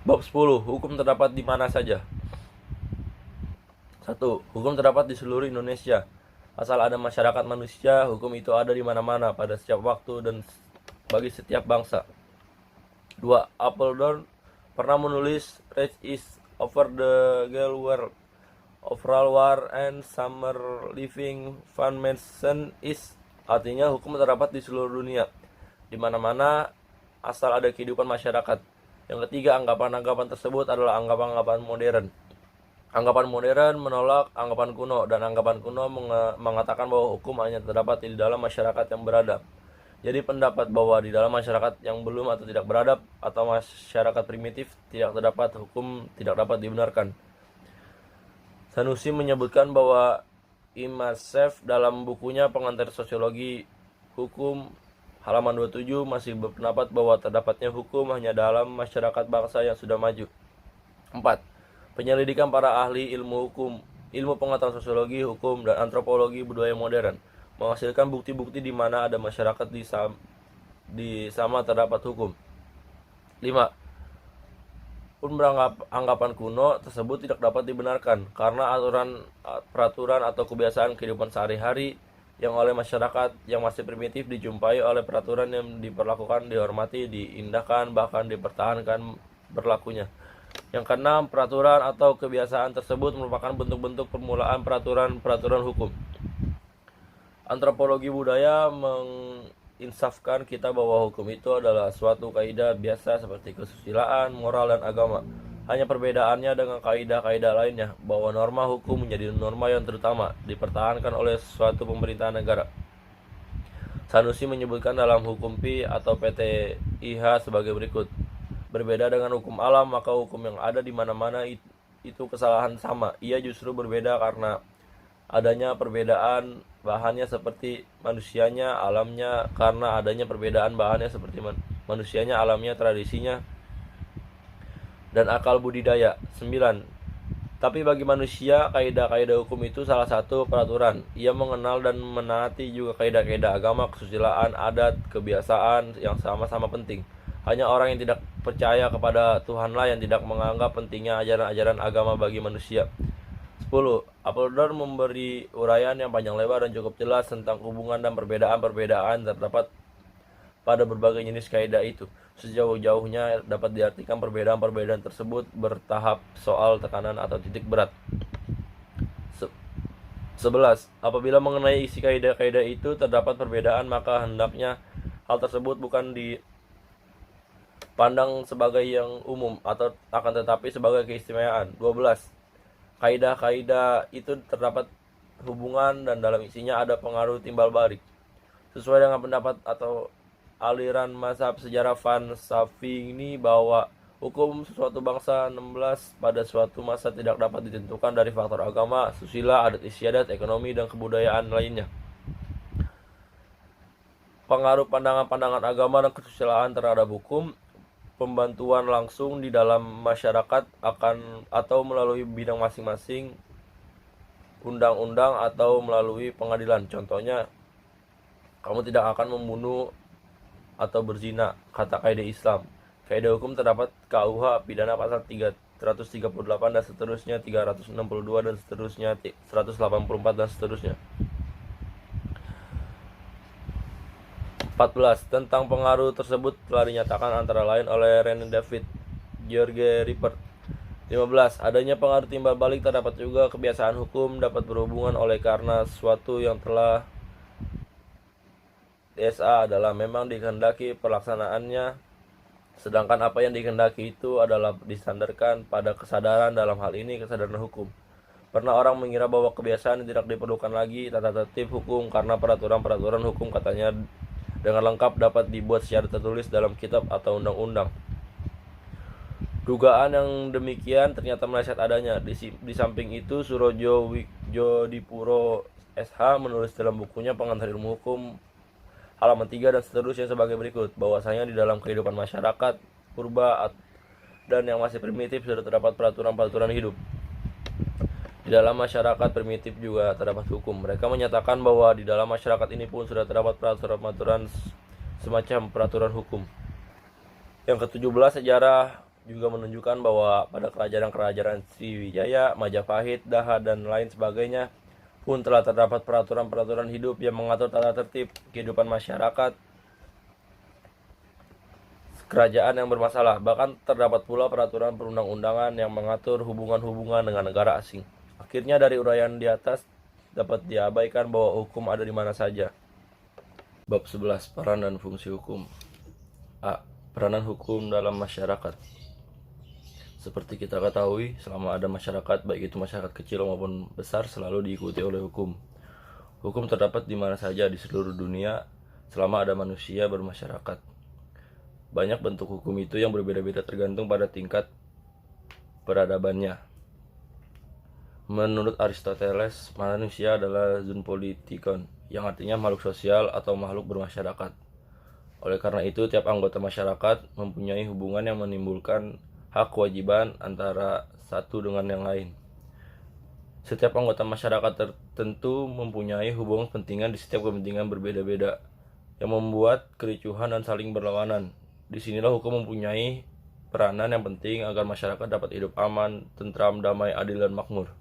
Bab 10. Hukum terdapat di mana saja. 1. Hukum terdapat di seluruh Indonesia. Asal ada masyarakat manusia, hukum itu ada di mana-mana pada setiap waktu dan bagi setiap bangsa. 2. Appledorn pernah menulis Rage is over the girl world. Overall war and summer living function is, artinya hukum terdapat di seluruh dunia, di mana-mana asal ada kehidupan masyarakat. Yang ketiga, anggapan-anggapan tersebut adalah anggapan-anggapan modern. Anggapan modern menolak anggapan kuno, dan anggapan kuno mengatakan bahwa hukum hanya terdapat di dalam masyarakat yang beradab. Jadi pendapat bahwa di dalam masyarakat yang belum atau tidak beradab atau masyarakat primitif tidak terdapat hukum tidak dapat dibenarkan. Sanusi menyebutkan bahwa Imasev dalam bukunya Pengantar Sosiologi Hukum halaman 27 masih berpendapat bahwa terdapatnya hukum hanya dalam masyarakat bangsa yang sudah maju. 4. Penyelidikan para ahli ilmu hukum, ilmu pengetahuan sosiologi, hukum, dan antropologi budaya modern menghasilkan bukti-bukti di mana ada masyarakat di sama terdapat hukum. 5. Pun anggapan kuno tersebut tidak dapat dibenarkan karena peraturan atau kebiasaan kehidupan sehari-hari yang oleh masyarakat yang masih primitif dijumpai oleh peraturan yang diperlakukan, dihormati, diindahkan, bahkan dipertahankan berlakunya. Yang keenam, peraturan atau kebiasaan tersebut merupakan bentuk-bentuk permulaan peraturan-peraturan hukum. Antropologi budaya menginsafkan kita bahwa hukum itu adalah suatu kaidah biasa seperti kesusilaan, moral, dan agama. Hanya perbedaannya dengan kaidah-kaidah lainnya, bahwa norma hukum menjadi norma yang terutama, dipertahankan oleh suatu pemerintahan negara. Sanusi menyebutkan dalam hukum Pi atau PTIH sebagai berikut. Berbeda dengan hukum alam, maka hukum yang ada di mana-mana itu kesalahan sama. Ia justru berbeda karena adanya perbedaan bahannya seperti manusianya, alamnya, karena adanya perbedaan bahannya seperti manusianya, alamnya, tradisinya, dan akal budidaya. 9. Tapi bagi manusia, kaidah-kaidah hukum itu salah satu peraturan. Ia mengenal dan menaati juga kaidah-kaidah agama, kesusilaan, adat, kebiasaan yang sama-sama penting. Hanya orang yang tidak percaya kepada Tuhanlah yang tidak menganggap pentingnya ajaran-ajaran agama bagi manusia. 10. Apolodor memberi uraian yang panjang lebar dan cukup jelas tentang hubungan dan perbedaan-perbedaan terdapat pada berbagai jenis kaidah itu. Sejauh-jauhnya dapat diartikan perbedaan-perbedaan tersebut bertahap soal tekanan atau titik berat. 11. Apabila mengenai isi kaidah-kaidah itu terdapat perbedaan, maka hendaknya hal tersebut bukan dipandang sebagai yang umum atau akan tetapi sebagai keistimewaan. 12. Kaidah-kaidah itu terdapat hubungan dan dalam isinya ada pengaruh timbal balik. Sesuai dengan pendapat atau aliran mazhab sejarah falsafi ini bahwa hukum suatu bangsa 16 pada suatu masa tidak dapat ditentukan dari faktor agama, susila, adat istiadat, ekonomi, dan kebudayaan lainnya. Pengaruh pandangan-pandangan agama dan kesusilaan terhadap hukum, pembantuan langsung di dalam masyarakat akan atau melalui bidang masing-masing, undang-undang atau melalui pengadilan. Contohnya, kamu tidak akan membunuh atau berzina, kata kaidah Islam. Kaidah hukum terdapat KUH pidana pasal 338 dan seterusnya, 362 dan seterusnya, 184 dan seterusnya. 14. Tentang pengaruh tersebut telah dinyatakan antara lain oleh René David, George Ripert. 15. Adanya pengaruh timbal balik terdapat juga kebiasaan hukum dapat berhubungan oleh karena sesuatu yang telah DSA adalah memang dikehendaki pelaksanaannya, sedangkan apa yang dikehendaki itu adalah disandarkan pada kesadaran, dalam hal ini kesadaran hukum. Pernah orang mengira bahwa kebiasaan tidak diperlukan lagi tata tertib hukum karena peraturan-peraturan hukum katanya dengan lengkap dapat dibuat secara tertulis dalam kitab atau undang-undang. Dugaan yang demikian ternyata meleset adanya. Di samping itu, Surojo Wijodipuro SH menulis dalam bukunya Pengantar Ilmu Hukum halaman 3 dan seterusnya sebagai berikut, bahwasanya di dalam kehidupan masyarakat purba dan yang masih primitif sudah terdapat peraturan-peraturan hidup. Di dalam masyarakat primitif juga terdapat hukum. Mereka menyatakan bahwa di dalam masyarakat ini pun sudah terdapat peraturan-peraturan semacam peraturan hukum. Yang ke-17, sejarah juga menunjukkan bahwa pada kerajaan-kerajaan Sriwijaya, Majapahit, Daha, dan lain sebagainya pun telah terdapat peraturan-peraturan hidup yang mengatur tata tertib kehidupan masyarakat kerajaan yang bermasalah. Bahkan terdapat pula peraturan perundang-undangan yang mengatur hubungan-hubungan dengan negara asing. Akhirnya dari uraian di atas dapat diabaikan bahwa hukum ada di mana saja. Bab 11. Peran dan fungsi hukum. A. Peranan hukum dalam masyarakat. Seperti kita ketahui, selama ada masyarakat, baik itu masyarakat kecil maupun besar, selalu diikuti oleh hukum. Hukum terdapat di mana saja di seluruh dunia selama ada manusia bermasyarakat. Banyak bentuk hukum itu yang berbeda-beda tergantung pada tingkat peradabannya. Menurut Aristoteles, manusia adalah zoonpolitikon, yang artinya makhluk sosial atau makhluk bermasyarakat. Oleh karena itu, tiap anggota masyarakat mempunyai hubungan yang menimbulkan hak kewajiban antara satu dengan yang lain. Setiap anggota masyarakat tertentu mempunyai hubungan kepentingan di setiap kepentingan berbeda-beda yang membuat kericuhan dan saling berlawanan. Disinilah hukum mempunyai peranan yang penting agar masyarakat dapat hidup aman, tentram, damai, adil, dan makmur.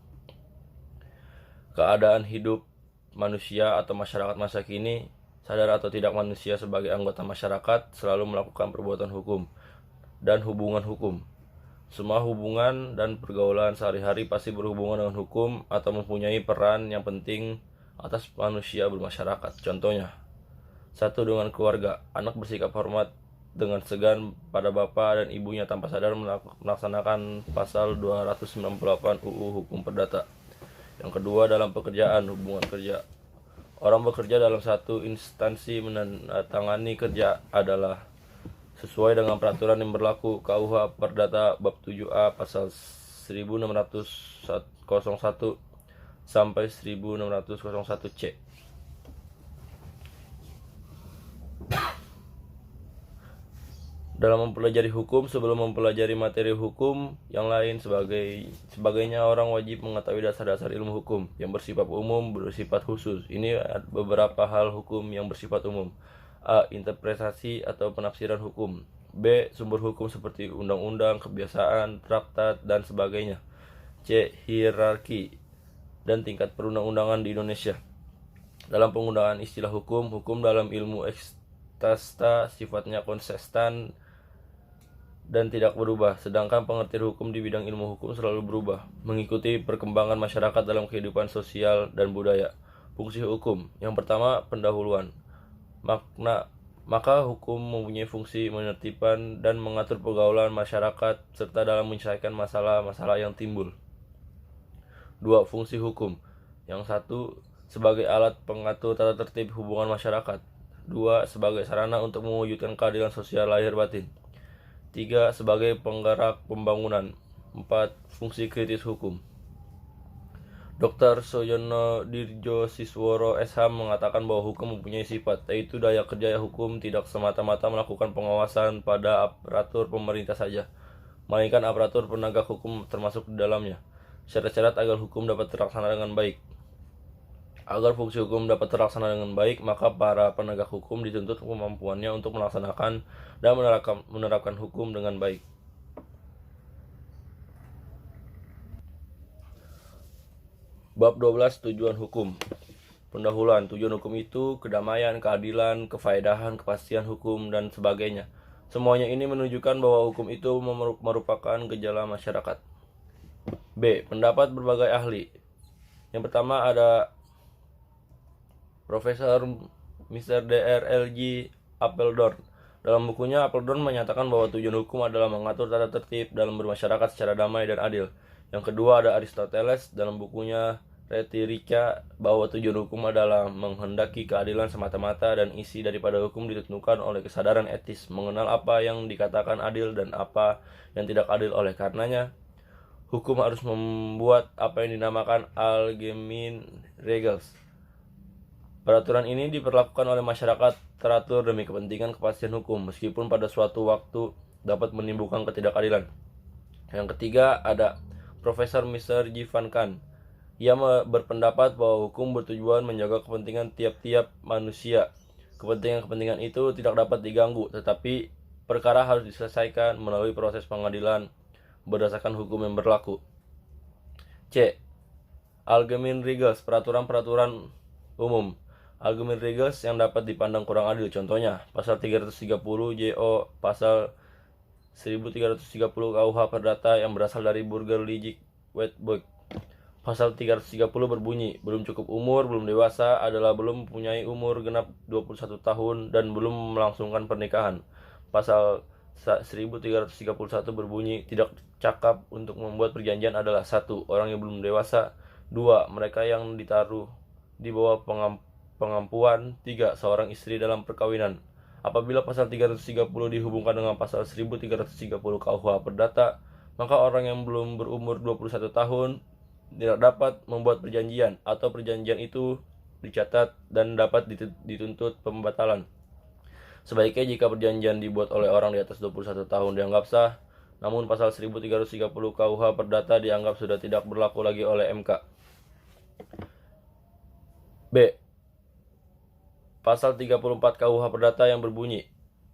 Keadaan hidup manusia atau masyarakat masa kini, sadar atau tidak manusia sebagai anggota masyarakat selalu melakukan perbuatan hukum dan hubungan hukum. Semua hubungan dan pergaulan sehari-hari pasti berhubungan dengan hukum atau mempunyai peran yang penting atas manusia bermasyarakat. Contohnya, 1. Dengan keluarga, anak bersikap hormat dengan segan pada bapak dan ibunya tanpa sadar melaksanakan pasal 298 UU Hukum Perdata. Yang kedua, dalam pekerjaan, hubungan kerja. Orang bekerja dalam satu instansi menandatangani kerja adalah sesuai dengan peraturan yang berlaku KUH Perdata bab 7A pasal 1601 sampai 1601C. dalam mempelajari hukum. Sebelum mempelajari materi hukum yang lain sebagainya, orang wajib mengetahui dasar-dasar ilmu hukum yang bersifat umum, bersifat khusus. Ini beberapa hal hukum yang bersifat umum. A. Interpretasi atau penafsiran hukum. B. Sumber hukum seperti undang-undang, kebiasaan, traktat, dan sebagainya. C. Hierarki dan tingkat perundang-undangan di Indonesia. Dalam penggunaan istilah hukum, hukum dalam ilmu ekstasta sifatnya konsisten dan tidak berubah, sedangkan pengertian hukum di bidang ilmu hukum selalu berubah, mengikuti perkembangan masyarakat dalam kehidupan sosial dan budaya. Fungsi hukum. Yang pertama, pendahuluan. Maka hukum mempunyai fungsi menertibkan dan mengatur pergaulan masyarakat serta dalam menyelesaikan masalah-masalah yang timbul. 2. Fungsi hukum. Yang satu, sebagai alat pengatur tata tertib hubungan masyarakat. 2. Sebagai sarana untuk mewujudkan keadilan sosial lahir batin. 3. Sebagai penggerak pembangunan. 4. Fungsi kritis hukum. Dr. Sojono Dirjosisworo SH mengatakan bahwa hukum mempunyai sifat, yaitu daya kerja hukum tidak semata-mata melakukan pengawasan pada aparatur pemerintah saja, melainkan aparatur penegak hukum termasuk di dalamnya. Syarat-syarat agar hukum dapat terlaksana dengan baik. Agar fungsi hukum dapat terlaksana dengan baik, maka para penegak hukum dituntut kemampuannya untuk melaksanakan dan menerapkan hukum dengan baik. Bab 12. Tujuan hukum. Pendahuluan. Tujuan hukum itu kedamaian, keadilan, kefaedahan, kepastian hukum, dan sebagainya. Semuanya ini menunjukkan bahwa hukum itu merupakan gejala masyarakat. B. Pendapat berbagai ahli. Yang pertama ada Profesor Mr. Dr. Apeldoorn. Dalam bukunya, Apeldoorn menyatakan bahwa tujuan hukum adalah mengatur tata tertib dalam bermasyarakat secara damai dan adil. Yang kedua ada Aristoteles dalam bukunya Rhetorica, bahwa tujuan hukum adalah menghendaki keadilan semata-mata dan isi daripada hukum ditentukan oleh kesadaran etis, mengenal apa yang dikatakan adil dan apa yang tidak adil. Oleh karenanya, hukum harus membuat apa yang dinamakan allgemeine Regels. Peraturan ini diperlakukan oleh masyarakat teratur demi kepentingan kepastian hukum, meskipun pada suatu waktu dapat menimbulkan ketidakadilan. Yang ketiga ada Profesor Mr. G. Van Kan. Ia berpendapat bahwa hukum bertujuan menjaga kepentingan tiap-tiap manusia. Kepentingan-kepentingan itu tidak dapat diganggu, tetapi perkara harus diselesaikan melalui proses pengadilan berdasarkan hukum yang berlaku. C. Allgemeine Regels, peraturan-peraturan umum. Allgemeine Regels yang dapat dipandang kurang adil, contohnya pasal 330 JO, pasal 1330 KUH Perdata yang berasal dari Burgerlijk Wetboek. Pasal 330 berbunyi, belum cukup umur, belum dewasa adalah belum mempunyai umur genap 21 tahun dan belum melangsungkan pernikahan. Pasal 1331 berbunyi, tidak cakap untuk membuat perjanjian adalah 1. Orang yang belum dewasa. 2. Mereka yang ditaruh di bawah pengampuan. 3. Seorang istri dalam perkawinan. Apabila pasal 330 dihubungkan dengan pasal 1330 KUH Perdata, maka orang yang belum berumur 21 tahun tidak dapat membuat perjanjian, atau perjanjian itu dicatat dan dapat dituntut pembatalan. Sebaiknya jika perjanjian dibuat oleh orang di atas 21 tahun dianggap sah, namun pasal 1330 KUH Perdata dianggap sudah tidak berlaku lagi oleh MK. B. Pasal 34 KUH Perdata yang berbunyi,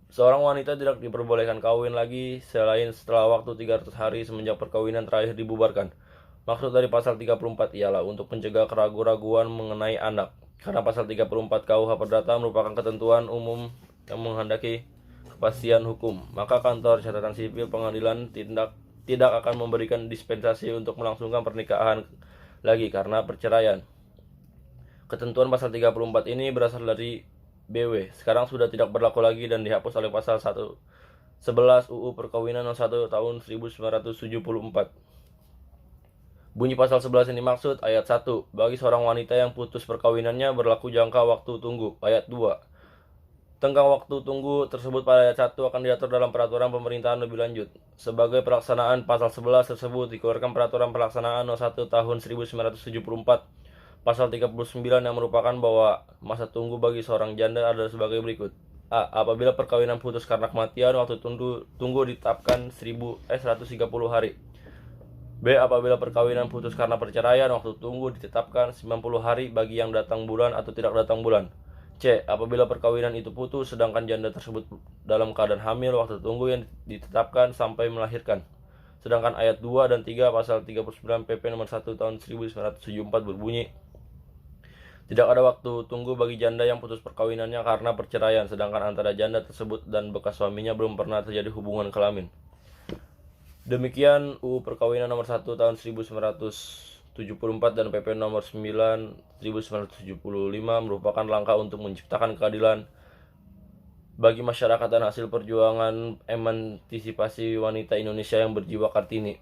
seorang wanita tidak diperbolehkan kawin lagi selain setelah waktu 300 hari semenjak perkawinan terakhir dibubarkan. Maksud dari pasal 34 ialah untuk mencegah keraguan-raguan mengenai anak. Karena pasal 34 KUH Perdata merupakan ketentuan umum yang menghendaki kepastian hukum, maka kantor catatan sipil pengadilan tidak akan memberikan dispensasi untuk melangsungkan pernikahan lagi karena perceraian. Ketentuan pasal 34 ini berasal dari BW, sekarang sudah tidak berlaku lagi dan dihapus oleh pasal 11 UU Perkawinan No. 1 tahun 1974. Bunyi pasal 11 ini maksud ayat 1, bagi seorang wanita yang putus perkawinannya berlaku jangka waktu tunggu. Ayat 2, tenggang waktu tunggu tersebut pada ayat 1 akan diatur dalam peraturan pemerintahan lebih lanjut. Sebagai pelaksanaan pasal 11 tersebut dikeluarkan peraturan pelaksanaan No. 1 tahun 1974 pasal 39 yang merupakan bahwa masa tunggu bagi seorang janda adalah sebagai berikut. A. Apabila perkawinan putus karena kematian, waktu tunggu ditetapkan 130 hari. B. Apabila perkawinan putus karena perceraian, waktu tunggu ditetapkan 90 hari bagi yang datang bulan atau tidak datang bulan. C. Apabila perkawinan itu putus sedangkan janda tersebut dalam keadaan hamil, waktu tunggu yang ditetapkan sampai melahirkan. Sedangkan ayat 2 dan 3 pasal 39 PP nomor 1 tahun 1974 berbunyi, tidak ada waktu tunggu bagi janda yang putus perkawinannya karena perceraian, sedangkan antara janda tersebut dan bekas suaminya belum pernah terjadi hubungan kelamin. Demikian UU Perkawinan nomor 1 tahun 1974 dan PP nomor 9 1975 merupakan langkah untuk menciptakan keadilan bagi masyarakat dan hasil perjuangan emansipasi wanita Indonesia yang berjiwa Kartini.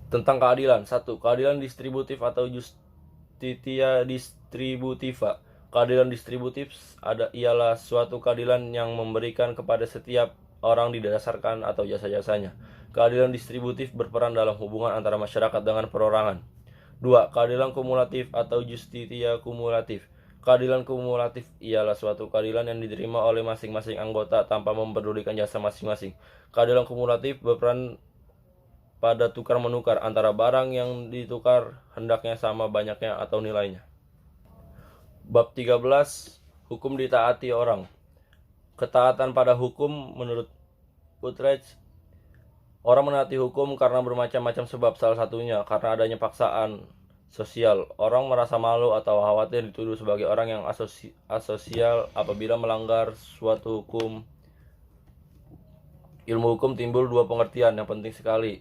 Tentang keadilan. 1. Keadilan distributif atau Justitia distributiva. Keadilan distributif ialah suatu keadilan yang memberikan kepada setiap orang didasarkan atau jasa-jasanya. Keadilan distributif berperan dalam hubungan antara masyarakat dengan perorangan. 2. Keadilan kumulatif atau Justitia kumulatif. Keadilan kumulatif ialah suatu keadilan yang diterima oleh masing-masing anggota tanpa mempedulikan jasa masing-masing. Keadilan kumulatif berperan pada tukar-menukar antara barang yang ditukar hendaknya sama banyaknya atau nilainya. Bab 13. Hukum ditaati orang. Ketaatan pada hukum menurut Utrecht, orang menaati hukum karena bermacam-macam sebab, salah satunya karena adanya paksaan sosial. Orang merasa malu atau khawatir dituduh sebagai orang yang asosial apabila melanggar suatu hukum. Ilmu hukum timbul dua pengertian yang penting sekali,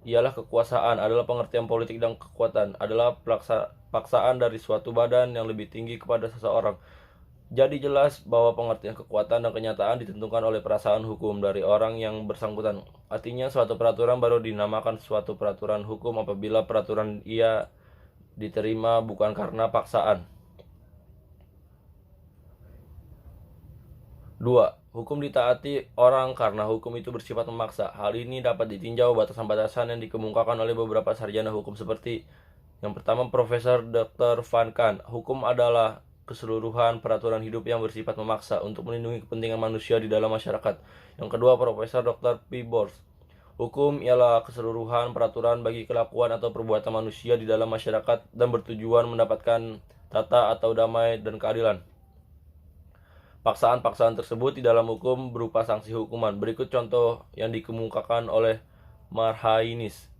ialah kekuasaan adalah pengertian politik dan kekuatan adalah paksaan dari suatu badan yang lebih tinggi kepada seseorang. Jadi jelas bahwa pengertian kekuatan dan kenyataan ditentukan oleh perasaan hukum dari orang yang bersangkutan. Artinya suatu peraturan baru dinamakan suatu peraturan hukum apabila peraturan ia diterima bukan karena paksaan. 2. Hukum ditaati orang karena hukum itu bersifat memaksa. Hal ini dapat ditinjau batasan-batasan yang dikemukakan oleh beberapa sarjana hukum seperti yang pertama, Profesor Dr. Van Kant. Hukum adalah keseluruhan peraturan hidup yang bersifat memaksa untuk melindungi kepentingan manusia di dalam masyarakat. Yang kedua, Profesor Dr. P. Bors. Hukum ialah keseluruhan peraturan bagi kelakuan atau perbuatan manusia di dalam masyarakat dan bertujuan mendapatkan tata atau damai dan keadilan. Paksaan-paksaan tersebut di dalam hukum berupa sanksi hukuman. Berikut contoh yang dikemukakan oleh Marhainis.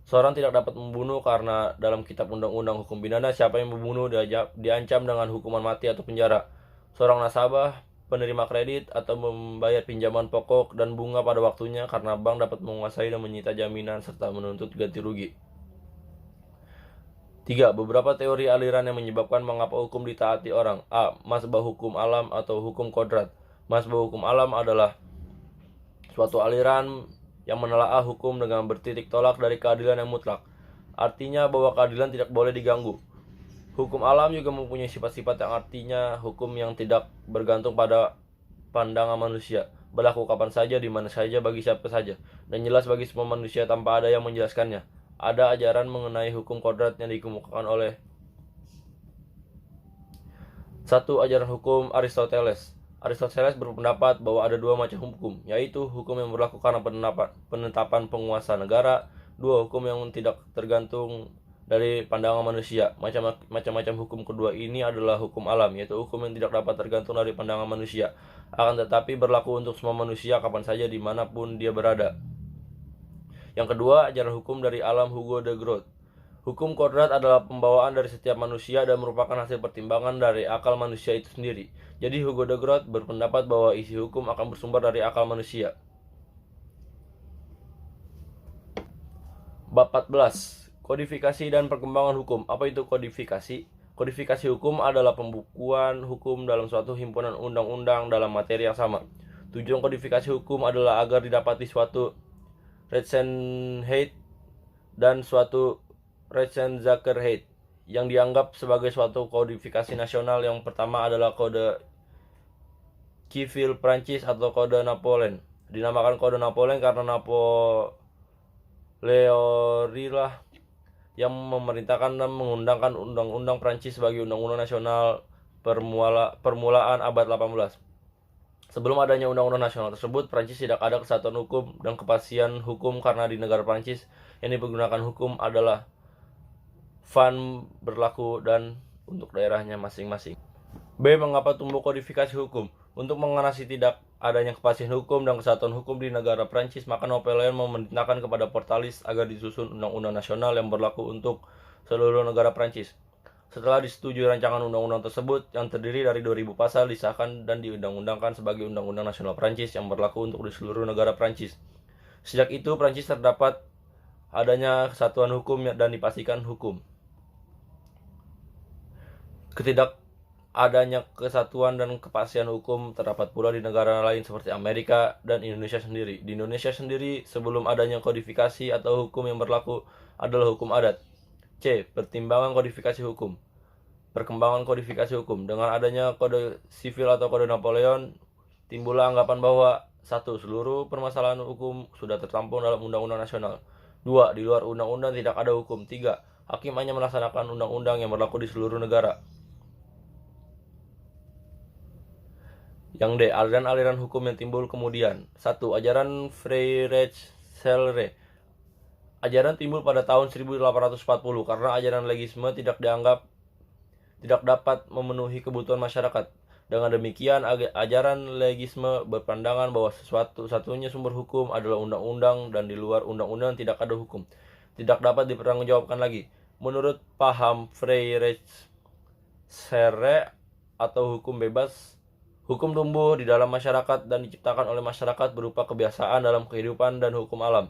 Seorang tidak dapat membunuh karena dalam kitab undang-undang hukum pidana siapa yang membunuh diancam dengan hukuman mati atau penjara. Seorang nasabah, penerima kredit atau membayar pinjaman pokok dan bunga pada waktunya karena bank dapat menguasai dan menyita jaminan serta menuntut ganti rugi. 3. Beberapa teori aliran yang menyebabkan mengapa hukum ditaati orang. A. Mazhab hukum alam atau hukum kodrat. Mazhab hukum alam adalah suatu aliran yang menelaah hukum dengan bertitik tolak dari keadilan yang mutlak. Artinya bahwa keadilan tidak boleh diganggu. Hukum alam juga mempunyai sifat-sifat yang artinya hukum yang tidak bergantung pada pandangan manusia, berlaku kapan saja, di mana saja, bagi siapa saja, dan jelas bagi semua manusia tanpa ada yang menjelaskannya. Ada ajaran mengenai hukum kodrat yang dikemukakan oleh 1. Ajaran hukum Aristoteles. Aristoteles berpendapat bahwa ada dua macam hukum, yaitu hukum yang berlaku karena penetapan penguasa negara. 2. Hukum yang tidak tergantung dari pandangan manusia. Macam-macam hukum kedua ini adalah hukum alam, yaitu hukum yang tidak dapat tergantung dari pandangan manusia, akan tetapi berlaku untuk semua manusia kapan saja dimanapun dia berada. Yang kedua, ajaran hukum dari alam Hugo de Groot. Hukum kodrat adalah pembawaan dari setiap manusia dan merupakan hasil pertimbangan dari akal manusia itu sendiri. Jadi Hugo de Groot berpendapat bahwa isi hukum akan bersumber dari akal manusia. Bab 14. Kodifikasi dan perkembangan hukum. Apa itu kodifikasi? Kodifikasi hukum adalah pembukuan hukum dalam suatu himpunan undang-undang dalam materi yang sama. Tujuan kodifikasi hukum adalah agar didapati suatu Rechtseenheid dan suatu Rechtszakerheid yang dianggap sebagai suatu kodifikasi nasional. Yang pertama adalah kode Civil Prancis atau kode Napoleon. Dinamakan kode Napoleon karena Napoleonilah yang memerintahkan dan mengundangkan undang-undang Prancis sebagai undang-undang nasional permulaan abad 18. Sebelum adanya undang-undang nasional tersebut, Prancis tidak ada kesatuan hukum dan kepastian hukum karena di negara Prancis yang dipergunakan hukum adalah van berlaku dan untuk daerahnya masing-masing. B. Mengapa tumbuh kodifikasi hukum? Untuk mengatasi tidak adanya kepastian hukum dan kesatuan hukum di negara Prancis, maka Napoleon memerintahkan kepada Portalis agar disusun undang-undang nasional yang berlaku untuk seluruh negara Prancis. Setelah disetujui rancangan undang-undang tersebut yang terdiri dari 2000 pasal disahkan dan diundang-undangkan sebagai undang-undang nasional Prancis yang berlaku untuk di seluruh negara Prancis. Sejak itu Prancis terdapat adanya kesatuan hukum dan dipastikan hukum. Adanya kesatuan dan kepastian hukum terdapat pula di negara lain seperti Amerika dan Indonesia sendiri. Di Indonesia sendiri, sebelum adanya kodifikasi atau hukum yang berlaku adalah hukum adat. C. Pertimbangan kodifikasi hukum. Perkembangan kodifikasi hukum. Dengan adanya kode sivil atau kode Napoleon, timbullah anggapan bahwa 1. Seluruh permasalahan hukum sudah tertampung dalam undang-undang nasional. 2. Di luar undang-undang tidak ada hukum. 3. Hakim hanya melaksanakan undang-undang yang berlaku di seluruh negara. Yang D. Aliran-aliran hukum yang timbul kemudian. 1. Ajaran Freirechtslehre. Ajaran timbul pada tahun 1840 karena ajaran legisme tidak dapat memenuhi kebutuhan masyarakat. Dengan demikian, ajaran legisme berpandangan bahwa satu-satunya sumber hukum adalah undang-undang dan di luar undang-undang tidak ada hukum. Tidak dapat dipertanggungjawabkan lagi. Menurut paham Freirechtslehre atau hukum bebas, hukum tumbuh di dalam masyarakat dan diciptakan oleh masyarakat berupa kebiasaan dalam kehidupan dan hukum alam.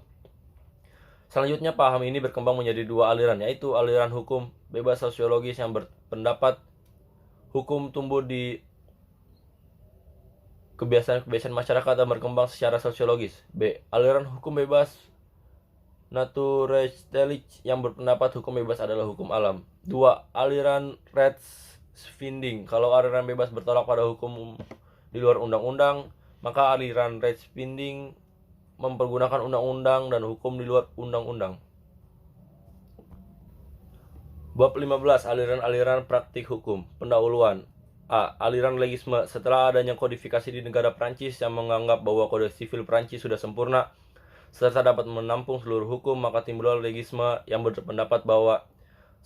Selanjutnya, paham ini berkembang menjadi dua aliran, yaitu aliran hukum bebas sosiologis yang berpendapat hukum tumbuh di kebiasaan-kebiasaan masyarakat dan berkembang secara sosiologis. B. Aliran hukum bebas naturalistik yang berpendapat hukum bebas adalah hukum alam. 2. Aliran Rechtsfinding. Kalau aliran bebas bertolak pada hukum di luar undang-undang, maka aliran Rechtsfinding mempergunakan undang-undang dan hukum di luar undang-undang. Bab 15. Aliran-aliran praktik hukum. Pendahuluan. A. Aliran legisme. Setelah adanya kodifikasi di negara Prancis yang menganggap bahwa kode sivil Prancis sudah sempurna serta dapat menampung seluruh hukum, maka timbullah legisme yang berpendapat bahwa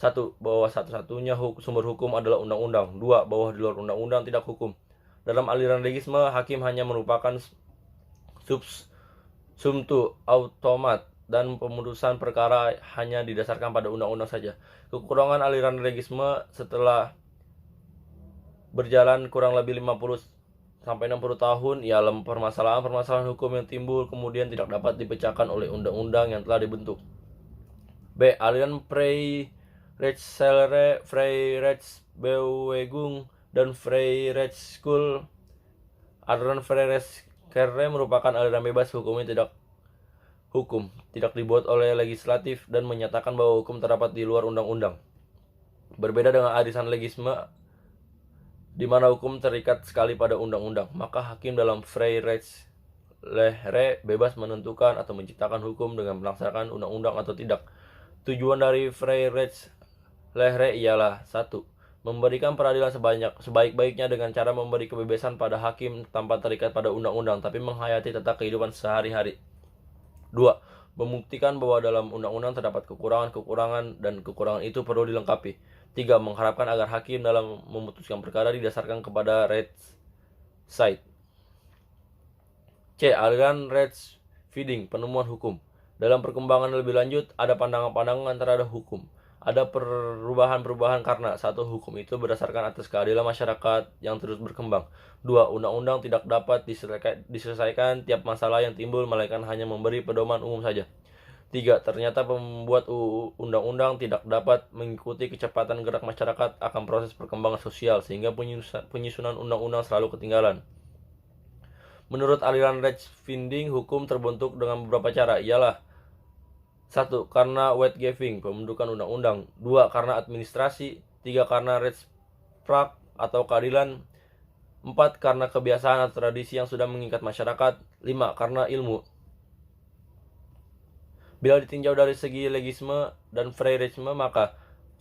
1. Bahwa satu-satunya sumber hukum adalah undang-undang. 2. Bahwa di luar undang-undang tidak hukum. Dalam aliran legisme, hakim hanya merupakan subsumtu automat dan pemutusan perkara hanya didasarkan pada undang-undang saja. Kekurangan aliran legisme setelah berjalan kurang lebih 50-60 tahun ialah permasalahan-permasalahan hukum yang timbul kemudian tidak dapat dipecahkan oleh undang-undang yang telah dibentuk. B. Aliran Freirechtslehre, Freirechtsbewegung, dan Freirechtsschool. Aliran Freirechtslehre merupakan aliran bebas hukum tidak dibuat oleh legislatif dan menyatakan bahwa hukum terdapat di luar undang-undang. Berbeda dengan arisan legisme di mana hukum terikat sekali pada undang-undang, maka hakim dalam Freirechtslehre bebas menentukan atau menciptakan hukum dengan melaksanakan undang-undang atau tidak. Tujuan dari Freirechtslehre ialah 1. Memberikan peradilan sebaik-baiknya dengan cara memberi kebebasan pada hakim tanpa terikat pada undang-undang, tapi menghayati tata kehidupan sehari-hari. 2. Membuktikan bahwa dalam undang-undang terdapat kekurangan-kekurangan dan kekurangan itu perlu dilengkapi. 3. Mengharapkan agar hakim dalam memutuskan perkara didasarkan kepada Rechtsstaat. C. Aliran Rechtsfinding, penemuan hukum. Dalam perkembangan lebih lanjut, ada pandangan-pandangan terhadap hukum. Ada perubahan-perubahan karena 1. Hukum itu berdasarkan atas keadilan masyarakat yang terus berkembang. 2. Undang-undang tidak dapat diselesaikan tiap masalah yang timbul, melainkan hanya memberi pedoman umum saja. 3. Ternyata pembuat undang-undang tidak dapat mengikuti kecepatan gerak masyarakat akan proses perkembangan sosial, sehingga penyusunan undang-undang selalu ketinggalan. Menurut aliran Rechtsfinding, hukum terbentuk dengan beberapa cara, ialah 1. Karena wetgeving, pembentukan undang-undang. 2. Karena administrasi. 3. Karena Rechtspraak atau keadilan. 4. Karena kebiasaan atau tradisi yang sudah mengikat masyarakat. 5. Karena ilmu. Bila ditinjau dari segi legisme dan Freirechtslehre, maka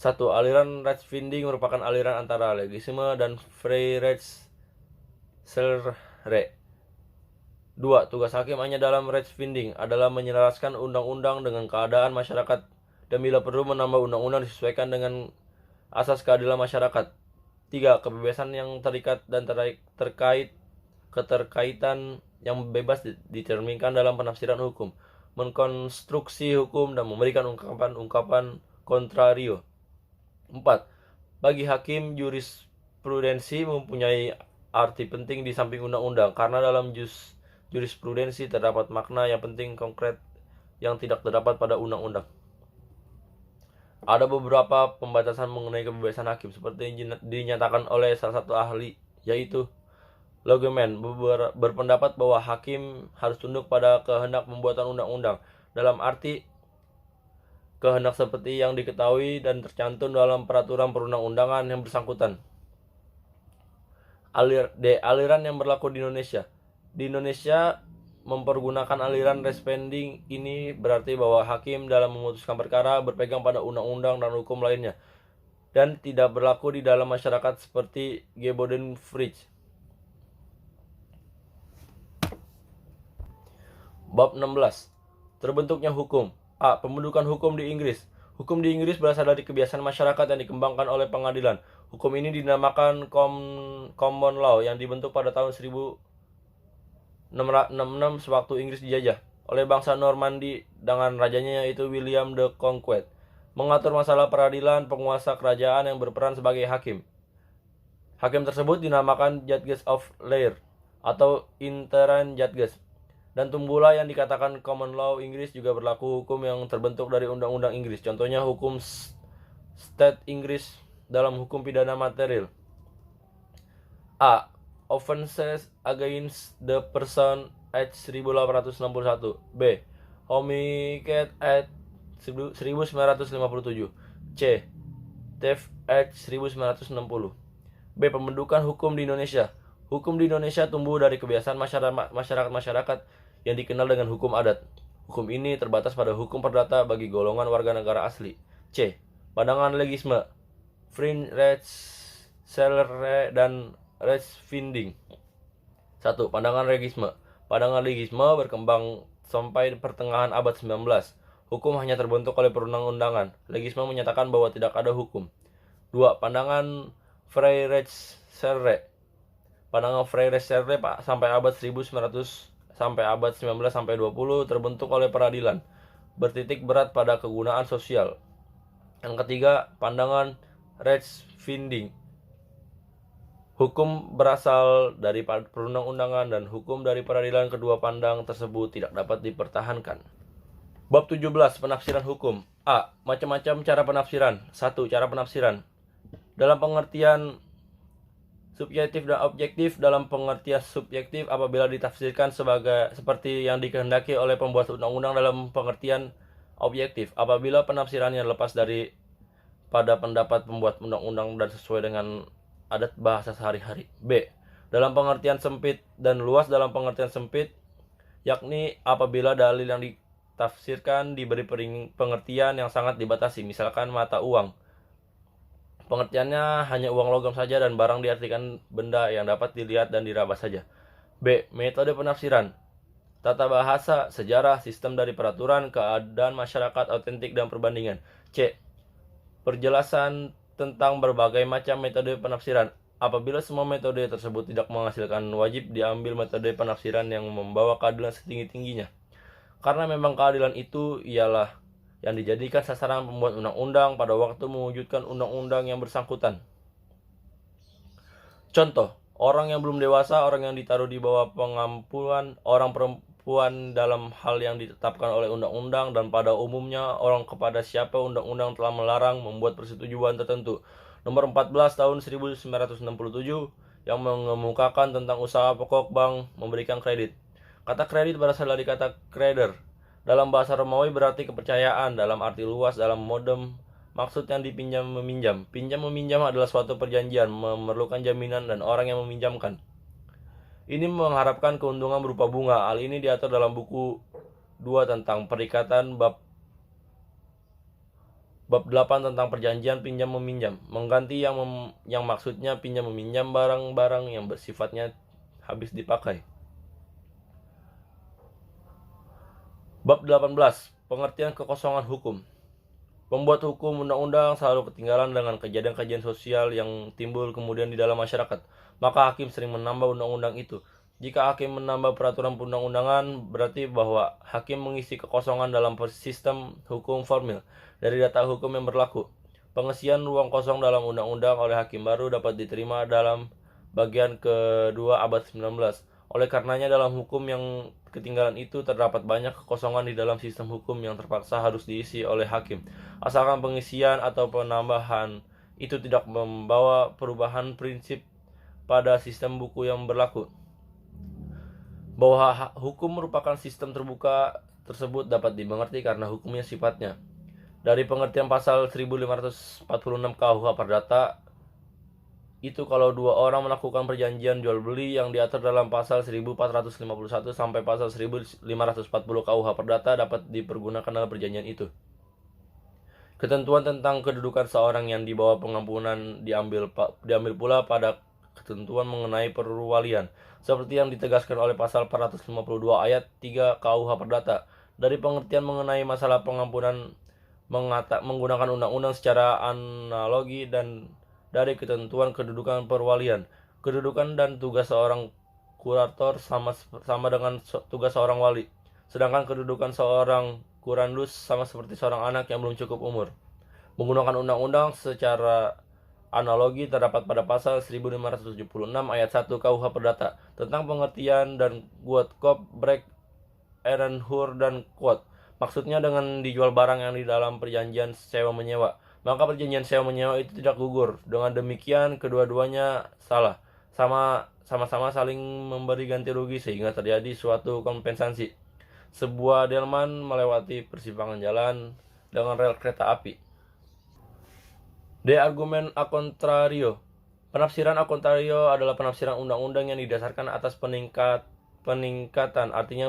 1. Aliran Rechtsfinding merupakan aliran antara legisme dan Freirechtsselre. 2. Tugas hakim hanya dalam Rechtsfinding adalah menyelaraskan undang-undang dengan keadaan masyarakat dan bila perlu menambah undang-undang disesuaikan dengan asas keadilan masyarakat. 3. Kebebasan yang terikat dan keterkaitan yang bebas dicerminkan dalam penafsiran hukum, mengkonstruksi hukum dan memberikan ungkapan-ungkapan kontrario. 4. Bagi hakim, jurisprudensi mempunyai arti penting di samping undang-undang karena dalam jurisprudensi terdapat makna yang penting konkret yang tidak terdapat pada undang-undang. Ada beberapa pembatasan mengenai kebebasan hakim seperti dinyatakan oleh salah satu ahli, yaitu Logeman berpendapat bahwa hakim harus tunduk pada kehendak pembuatan undang-undang, dalam arti kehendak seperti yang diketahui dan tercantum dalam peraturan perundang-undangan yang bersangkutan. Aliran yang berlaku di Indonesia. Di Indonesia, mempergunakan aliran Rechtsfinding ini berarti bahwa hakim dalam memutuskan perkara berpegang pada undang-undang dan hukum lainnya dan tidak berlaku di dalam masyarakat seperti Gebodenfrist. Bab 16. Terbentuknya hukum. A. Pembentukan hukum di Inggris. Hukum di Inggris berasal dari kebiasaan masyarakat yang dikembangkan oleh pengadilan. Hukum ini dinamakan common law yang dibentuk pada tahun 1666 sewaktu Inggris dijajah oleh bangsa Normandi dengan rajanya yaitu William the Conqueror. Mengatur masalah peradilan penguasa kerajaan yang berperan sebagai hakim. Hakim tersebut dinamakan Judges of Law atau Interim Judges. Dan tumbuhlah yang dikatakan common law Inggris juga berlaku hukum yang terbentuk dari undang-undang Inggris. Contohnya hukum state Inggris dalam hukum pidana material. A. Offenses against the person Act 1861. B. Homicide Act 1957. C. Theft Act 1960. B. Pembentukan hukum di Indonesia. Hukum di Indonesia tumbuh dari kebiasaan masyarakat yang dikenal dengan hukum adat. Hukum ini terbatas pada hukum perdata bagi golongan warga negara asli. C. Pandangan legisme, Freirechtsselre dan Rechtsfinding. 1. Pandangan legisme. Pandangan legisme berkembang sampai pertengahan abad 19. Hukum hanya terbentuk oleh perundang-undangan. Legisme menyatakan bahwa tidak ada hukum. 2. Pandangan Freirechtsselre. Pandangan Freirechtsselre sampai abad 1900 sampai abad 19 sampai 20 terbentuk oleh peradilan, bertitik berat pada kegunaan sosial. Yang ketiga, pandangan Rechtsfinding. Hukum berasal dari perundang-undangan dan hukum dari peradilan. Kedua pandang tersebut tidak dapat dipertahankan. Bab 17. Penafsiran hukum. A. Macam-macam cara penafsiran. 1. Cara penafsiran dalam pengertian subjektif dan objektif. Dalam pengertian subjektif apabila ditafsirkan seperti yang dikehendaki oleh pembuat undang-undang. Dalam pengertian objektif apabila penafsirannya lepas dari pada pendapat pembuat undang-undang dan sesuai dengan adat bahasa sehari-hari. B. Dalam pengertian sempit dan luas. Dalam pengertian sempit yakni apabila dalil yang ditafsirkan diberi pengertian yang sangat dibatasi, misalkan mata uang. Pengertiannya hanya uang logam saja dan barang diartikan benda yang dapat dilihat dan diraba saja. B. Metode penafsiran. Tata bahasa, sejarah, sistem dari peraturan, keadaan masyarakat, autentik, dan perbandingan. C. Perjelasan tentang berbagai macam metode penafsiran. Apabila semua metode tersebut tidak menghasilkan, wajib diambil metode penafsiran yang membawa keadilan setinggi-tingginya. Karena memang keadilan itu ialah yang dijadikan sasaran pembuat undang-undang pada waktu mewujudkan undang-undang yang bersangkutan. Contoh, orang yang belum dewasa, orang yang ditaruh di bawah pengampuan, orang perempuan dalam hal yang ditetapkan oleh undang-undang, dan pada umumnya orang kepada siapa undang-undang telah melarang membuat persetujuan tertentu. Nomor 14 tahun 1967 yang mengemukakan tentang usaha pokok bank memberikan kredit. Kata kredit berasal dari kata creditor. Dalam bahasa Romawi berarti kepercayaan dalam arti luas. Dalam modem maksud yang dipinjam meminjam. Pinjam meminjam adalah suatu perjanjian, memerlukan jaminan dan orang yang meminjamkan. Ini mengharapkan keuntungan berupa bunga. Hal ini diatur dalam buku 2 tentang perikatan bab Bab 8 tentang perjanjian pinjam meminjam, mengganti yang maksudnya pinjam meminjam barang-barang yang bersifatnya habis dipakai. Bab 18, pengertian kekosongan hukum. Pembuat hukum undang-undang selalu ketinggalan dengan kejadian-kejadian sosial yang timbul kemudian di dalam masyarakat. Maka hakim sering menambah undang-undang itu. Jika hakim menambah peraturan perundang-undangan, berarti bahwa hakim mengisi kekosongan dalam sistem hukum formil dari data hukum yang berlaku. Pengisian ruang kosong dalam undang-undang oleh hakim baru dapat diterima dalam bagian kedua abad 19. Oleh karenanya dalam hukum yang ketinggalan itu terdapat banyak kekosongan di dalam sistem hukum yang terpaksa harus diisi oleh hakim. Asalkan pengisian atau penambahan itu tidak membawa perubahan prinsip pada sistem buku yang berlaku. Bahwa hukum merupakan sistem terbuka tersebut dapat dimengerti karena hukumnya sifatnya. Dari pengertian pasal 1546 KUH Perdata, itu kalau dua orang melakukan perjanjian jual beli yang diatur dalam pasal 1451 sampai pasal 1540 KUH Perdata dapat dipergunakan dalam perjanjian itu. Ketentuan tentang kedudukan seorang yang di bawah pengampunan diambil pula pada ketentuan mengenai perwalian, seperti yang ditegaskan oleh pasal 452 ayat 3 KUH Perdata. Dari pengertian mengenai masalah pengampunan menggunakan undang-undang secara analogi dan dari ketentuan kedudukan perwalian, kedudukan dan tugas seorang kurator sama dengan tugas seorang wali, sedangkan kedudukan seorang kurandus sama seperti seorang anak yang belum cukup umur. Menggunakan undang-undang secara analogi terdapat pada pasal 1576 ayat 1 KUH Perdata tentang pengertian dan quote kop break Ehrenhur dan quote. Maksudnya dengan dijual barang yang di dalam perjanjian sewa-menyewa, maka perjanjian sewa-menyewa itu tidak gugur. Dengan demikian, kedua-duanya salah. Sama-sama saling memberi ganti rugi sehingga terjadi suatu kompensasi. Sebuah delman melewati persimpangan jalan dengan rel kereta api. De argumen a contrario. Penafsiran a contrario adalah penafsiran undang-undang yang didasarkan atas peningkatan, artinya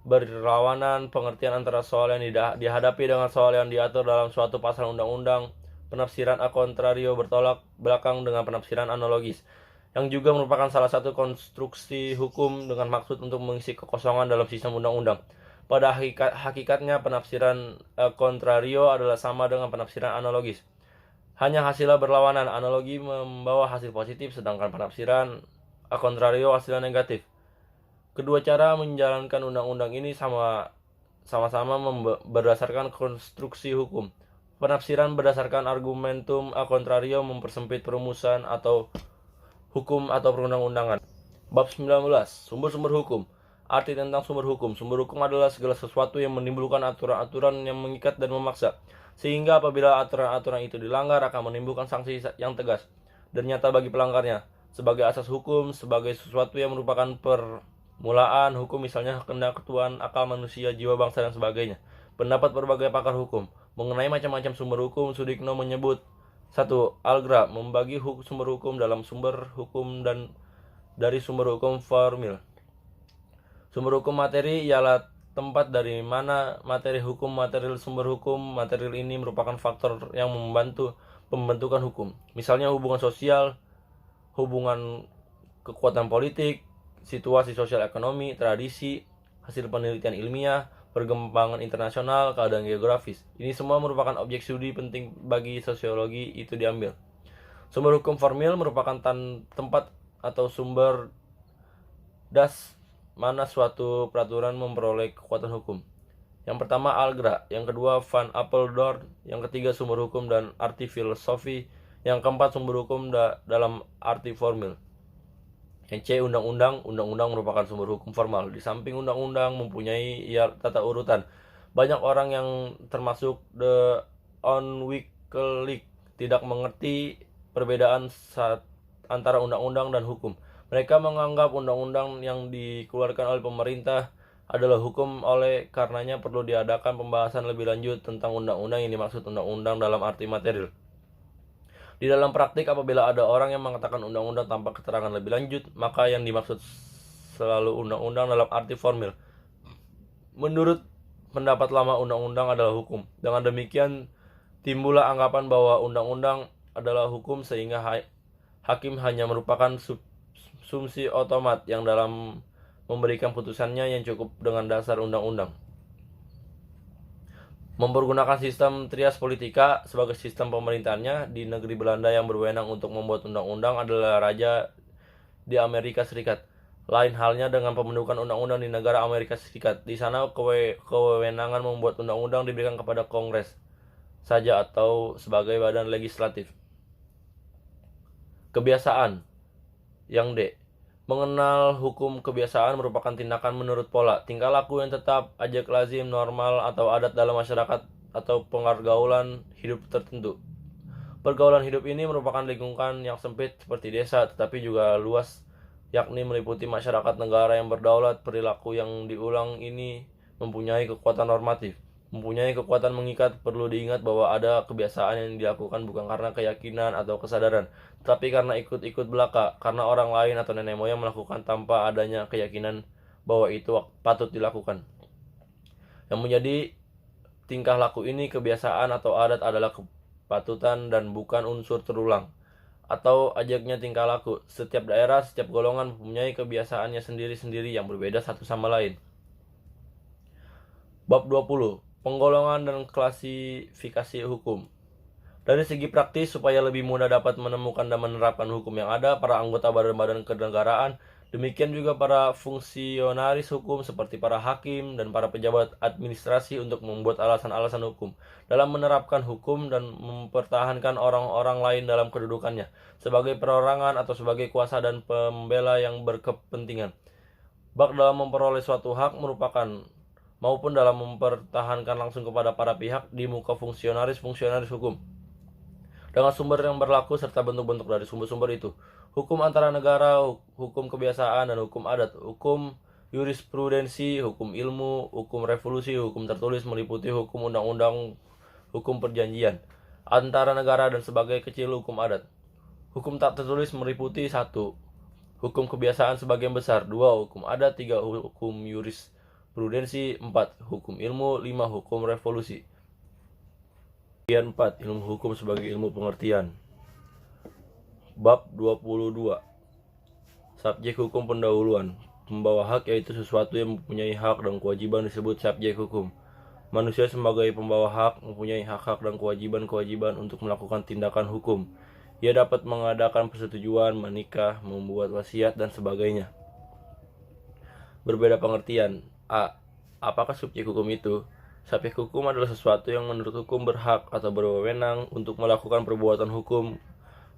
berlawanan pengertian antara soal yang dihadapi dengan soal yang diatur dalam suatu pasal undang-undang. Penafsiran a contrario bertolak belakang dengan penafsiran analogis, yang juga merupakan salah satu konstruksi hukum dengan maksud untuk mengisi kekosongan dalam sistem undang-undang. Pada hakikatnya penafsiran a contrario adalah sama dengan penafsiran analogis. Hanya hasilnya berlawanan. Analogi membawa hasil positif, sedangkan penafsiran a contrario hasilnya negatif. Kedua cara menjalankan undang-undang ini sama-sama berdasarkan konstruksi hukum. Penafsiran berdasarkan argumentum a contrario mempersempit perumusan atau hukum atau perundang-undangan. Bab 19, sumber-sumber hukum. Arti tentang sumber hukum. Sumber hukum adalah segala sesuatu yang menimbulkan aturan-aturan yang mengikat dan memaksa, sehingga apabila aturan-aturan itu dilanggar akan menimbulkan sanksi yang tegas dan nyata bagi pelanggarnya. Sebagai asas hukum, sebagai sesuatu yang merupakan permulaan hukum, misalnya kehendak, ketuaan, akal manusia, jiwa bangsa, dan sebagainya. Pendapat berbagai pakar hukum mengenai macam-macam sumber hukum. Sudikno menyebut 1. Algra membagi sumber hukum dalam sumber hukum dan dari sumber hukum formil. Sumber hukum materi ialah tempat dari mana materi hukum, material sumber hukum. Material ini merupakan faktor yang membantu pembentukan hukum. Misalnya hubungan sosial, hubungan kekuatan politik, situasi sosial ekonomi, tradisi, hasil penelitian ilmiah, perkembangan internasional, keadaan geografis. Ini semua merupakan objek studi penting bagi sosiologi itu diambil. Sumber hukum formil merupakan tempat atau sumber das mana suatu peraturan memperoleh kekuatan hukum. Yang pertama algra, yang kedua Van Apeldoorn, yang ketiga sumber hukum dan arti filosofi, yang keempat sumber hukum dalam arti formil. Yang C undang-undang. Undang-undang merupakan sumber hukum formal. Di samping undang-undang mempunyai tata urutan, banyak orang yang termasuk the unwikelijk tidak mengerti perbedaan antara undang-undang dan hukum. Mereka menganggap undang-undang yang dikeluarkan oleh pemerintah adalah hukum, oleh karenanya perlu diadakan pembahasan lebih lanjut tentang undang-undang yang dimaksud undang-undang dalam arti material. Di dalam praktik, apabila ada orang yang mengatakan undang-undang tanpa keterangan lebih lanjut, maka yang dimaksud selalu undang-undang dalam arti formil. Menurut pendapat lama, undang-undang adalah hukum. Dengan demikian, Timbullah anggapan bahwa undang-undang adalah hukum sehingga hakim hanya merupakan subsumsi otomat yang dalam memberikan putusannya yang cukup dengan dasar undang-undang. Mempergunakan sistem trias politika sebagai sistem pemerintahannya di negeri Belanda yang berwenang untuk membuat undang-undang adalah raja di Amerika Serikat. Lain halnya dengan pembentukan undang-undang di negara Amerika Serikat. Di sana kewenangan membuat undang-undang diberikan kepada Kongres saja atau sebagai badan legislatif. Kebiasaan. Yang D. Mengenal hukum kebiasaan merupakan tindakan menurut pola, tingkah laku yang tetap, ajak lazim, normal, atau adat dalam masyarakat atau pergaulan hidup tertentu. Pergaulan hidup ini merupakan lingkungan yang sempit seperti desa, tetapi juga luas, yakni meliputi masyarakat negara yang berdaulat. Perilaku yang diulang ini mempunyai kekuatan normatif, mempunyai kekuatan mengikat. Perlu diingat bahwa ada kebiasaan yang dilakukan bukan karena keyakinan atau kesadaran, tetapi karena ikut-ikut belaka, karena orang lain atau nenek moyang melakukan tanpa adanya keyakinan bahwa itu patut dilakukan. Yang menjadi tingkah laku ini, kebiasaan atau adat adalah kepatutan dan bukan unsur terulang atau ajaknya tingkah laku. Setiap daerah, setiap golongan mempunyai kebiasaannya sendiri-sendiri yang berbeda satu sama lain. Bab 20. Penggolongan dan klasifikasi hukum. Dari segi praktis, supaya lebih mudah dapat menemukan dan menerapkan hukum yang ada, para anggota badan-badan kenegaraan, demikian juga para fungsionaris hukum seperti para hakim dan para pejabat administrasi untuk membuat alasan-alasan hukum dalam menerapkan hukum dan mempertahankan orang-orang lain dalam kedudukannya sebagai perorangan atau sebagai kuasa dan pembela yang berkepentingan, baik dalam memperoleh suatu hak merupakan maupun dalam mempertahankan langsung kepada para pihak di muka fungsionaris hukum dengan sumber yang berlaku serta bentuk-bentuk dari sumber-sumber itu. Hukum antara negara, hukum kebiasaan, dan hukum adat, hukum jurisprudensi, hukum ilmu, hukum revolusi, hukum tertulis meliputi hukum undang-undang, hukum perjanjian antara negara dan sebagai kecil hukum adat. Hukum tak tertulis meliputi 1. Hukum kebiasaan sebagian besar, 2. Hukum adat, 3. Hukum jurisprudensi, 4. Hukum ilmu, 5. Hukum revolusi. Bagian 4. Ilmu hukum sebagai ilmu pengertian. Bab 22. Subjek hukum pendahuluan. Pembawa hak yaitu sesuatu yang mempunyai hak dan kewajiban disebut subjek hukum. Manusia sebagai pembawa hak mempunyai hak-hak dan kewajiban-kewajiban untuk melakukan tindakan hukum. Ia dapat mengadakan persetujuan, menikah, membuat wasiat, dan sebagainya. Berbeda pengertian. A. Apakah subjek hukum itu? Subjek hukum adalah sesuatu yang menurut hukum berhak atau berwenang untuk melakukan perbuatan hukum,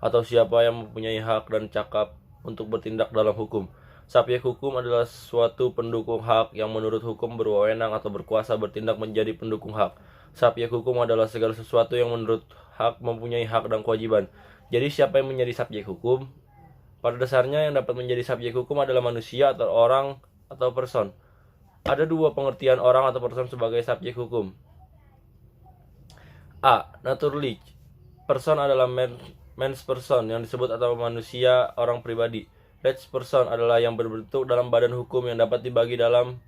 atau siapa yang mempunyai hak dan cakap untuk bertindak dalam hukum. Subjek hukum adalah suatu pendukung hak yang menurut hukum berwenang atau berkuasa bertindak menjadi pendukung hak. Subjek hukum adalah segala sesuatu yang menurut hak mempunyai hak dan kewajiban. Jadi siapa yang menjadi subjek hukum? Pada dasarnya yang dapat menjadi subjek hukum adalah manusia atau orang atau person. Ada 2 pengertian orang atau person sebagai subjek hukum. A. Naturally. Person adalah mens person yang disebut atau manusia, orang pribadi. Rights person adalah yang berbentuk dalam badan hukum yang dapat dibagi dalam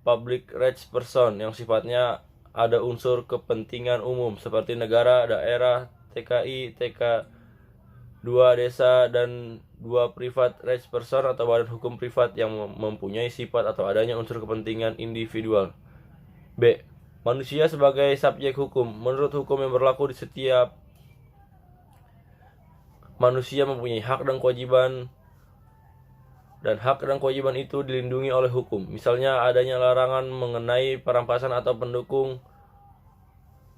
public rights person yang sifatnya ada unsur kepentingan umum seperti negara, daerah, TKI, TK2 desa, dan 2 private rights person atau badan hukum privat yang mempunyai sifat atau adanya unsur kepentingan individual. B. Manusia sebagai subjek hukum. Menurut hukum yang berlaku di setiap manusia mempunyai hak dan kewajiban, dan hak dan kewajiban itu dilindungi oleh hukum. Misalnya adanya larangan mengenai perampasan atau pendukung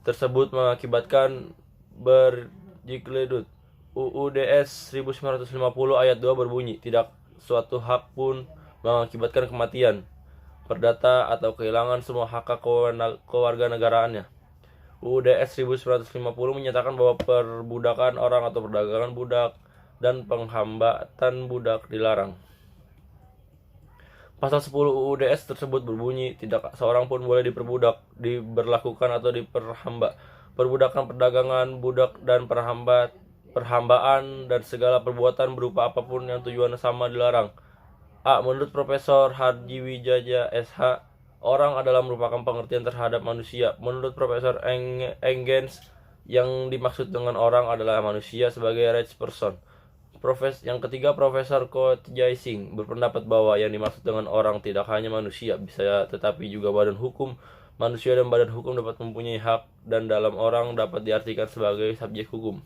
tersebut mengakibatkan berjikledut. UUDS 1950 ayat 2 berbunyi, tidak suatu hak pun mengakibatkan kematian, perdata, atau kehilangan semua hak kewarganegaraannya. UUDS 1950 menyatakan bahwa perbudakan orang atau perdagangan budak dan penghambatan budak dilarang. Pasal 10 UUDS tersebut berbunyi, tidak seorang pun boleh diperbudak, diberlakukan atau diperhamba. Perbudakan, perdagangan budak, dan perhambaan dan segala perbuatan berupa apapun yang tujuannya sama dilarang. A. Menurut Profesor Harji Wijaya SH, orang adalah merupakan pengertian terhadap manusia. Menurut Profesor Enggens, Yang dimaksud dengan orang adalah manusia sebagai rights person. Yang ketiga, Profesor Ko Jae-sing berpendapat bahwa yang dimaksud dengan orang tidak hanya manusia, bisa tetapi juga badan hukum. Manusia dan badan hukum dapat mempunyai hak, dan dalam orang dapat diartikan sebagai subjek hukum.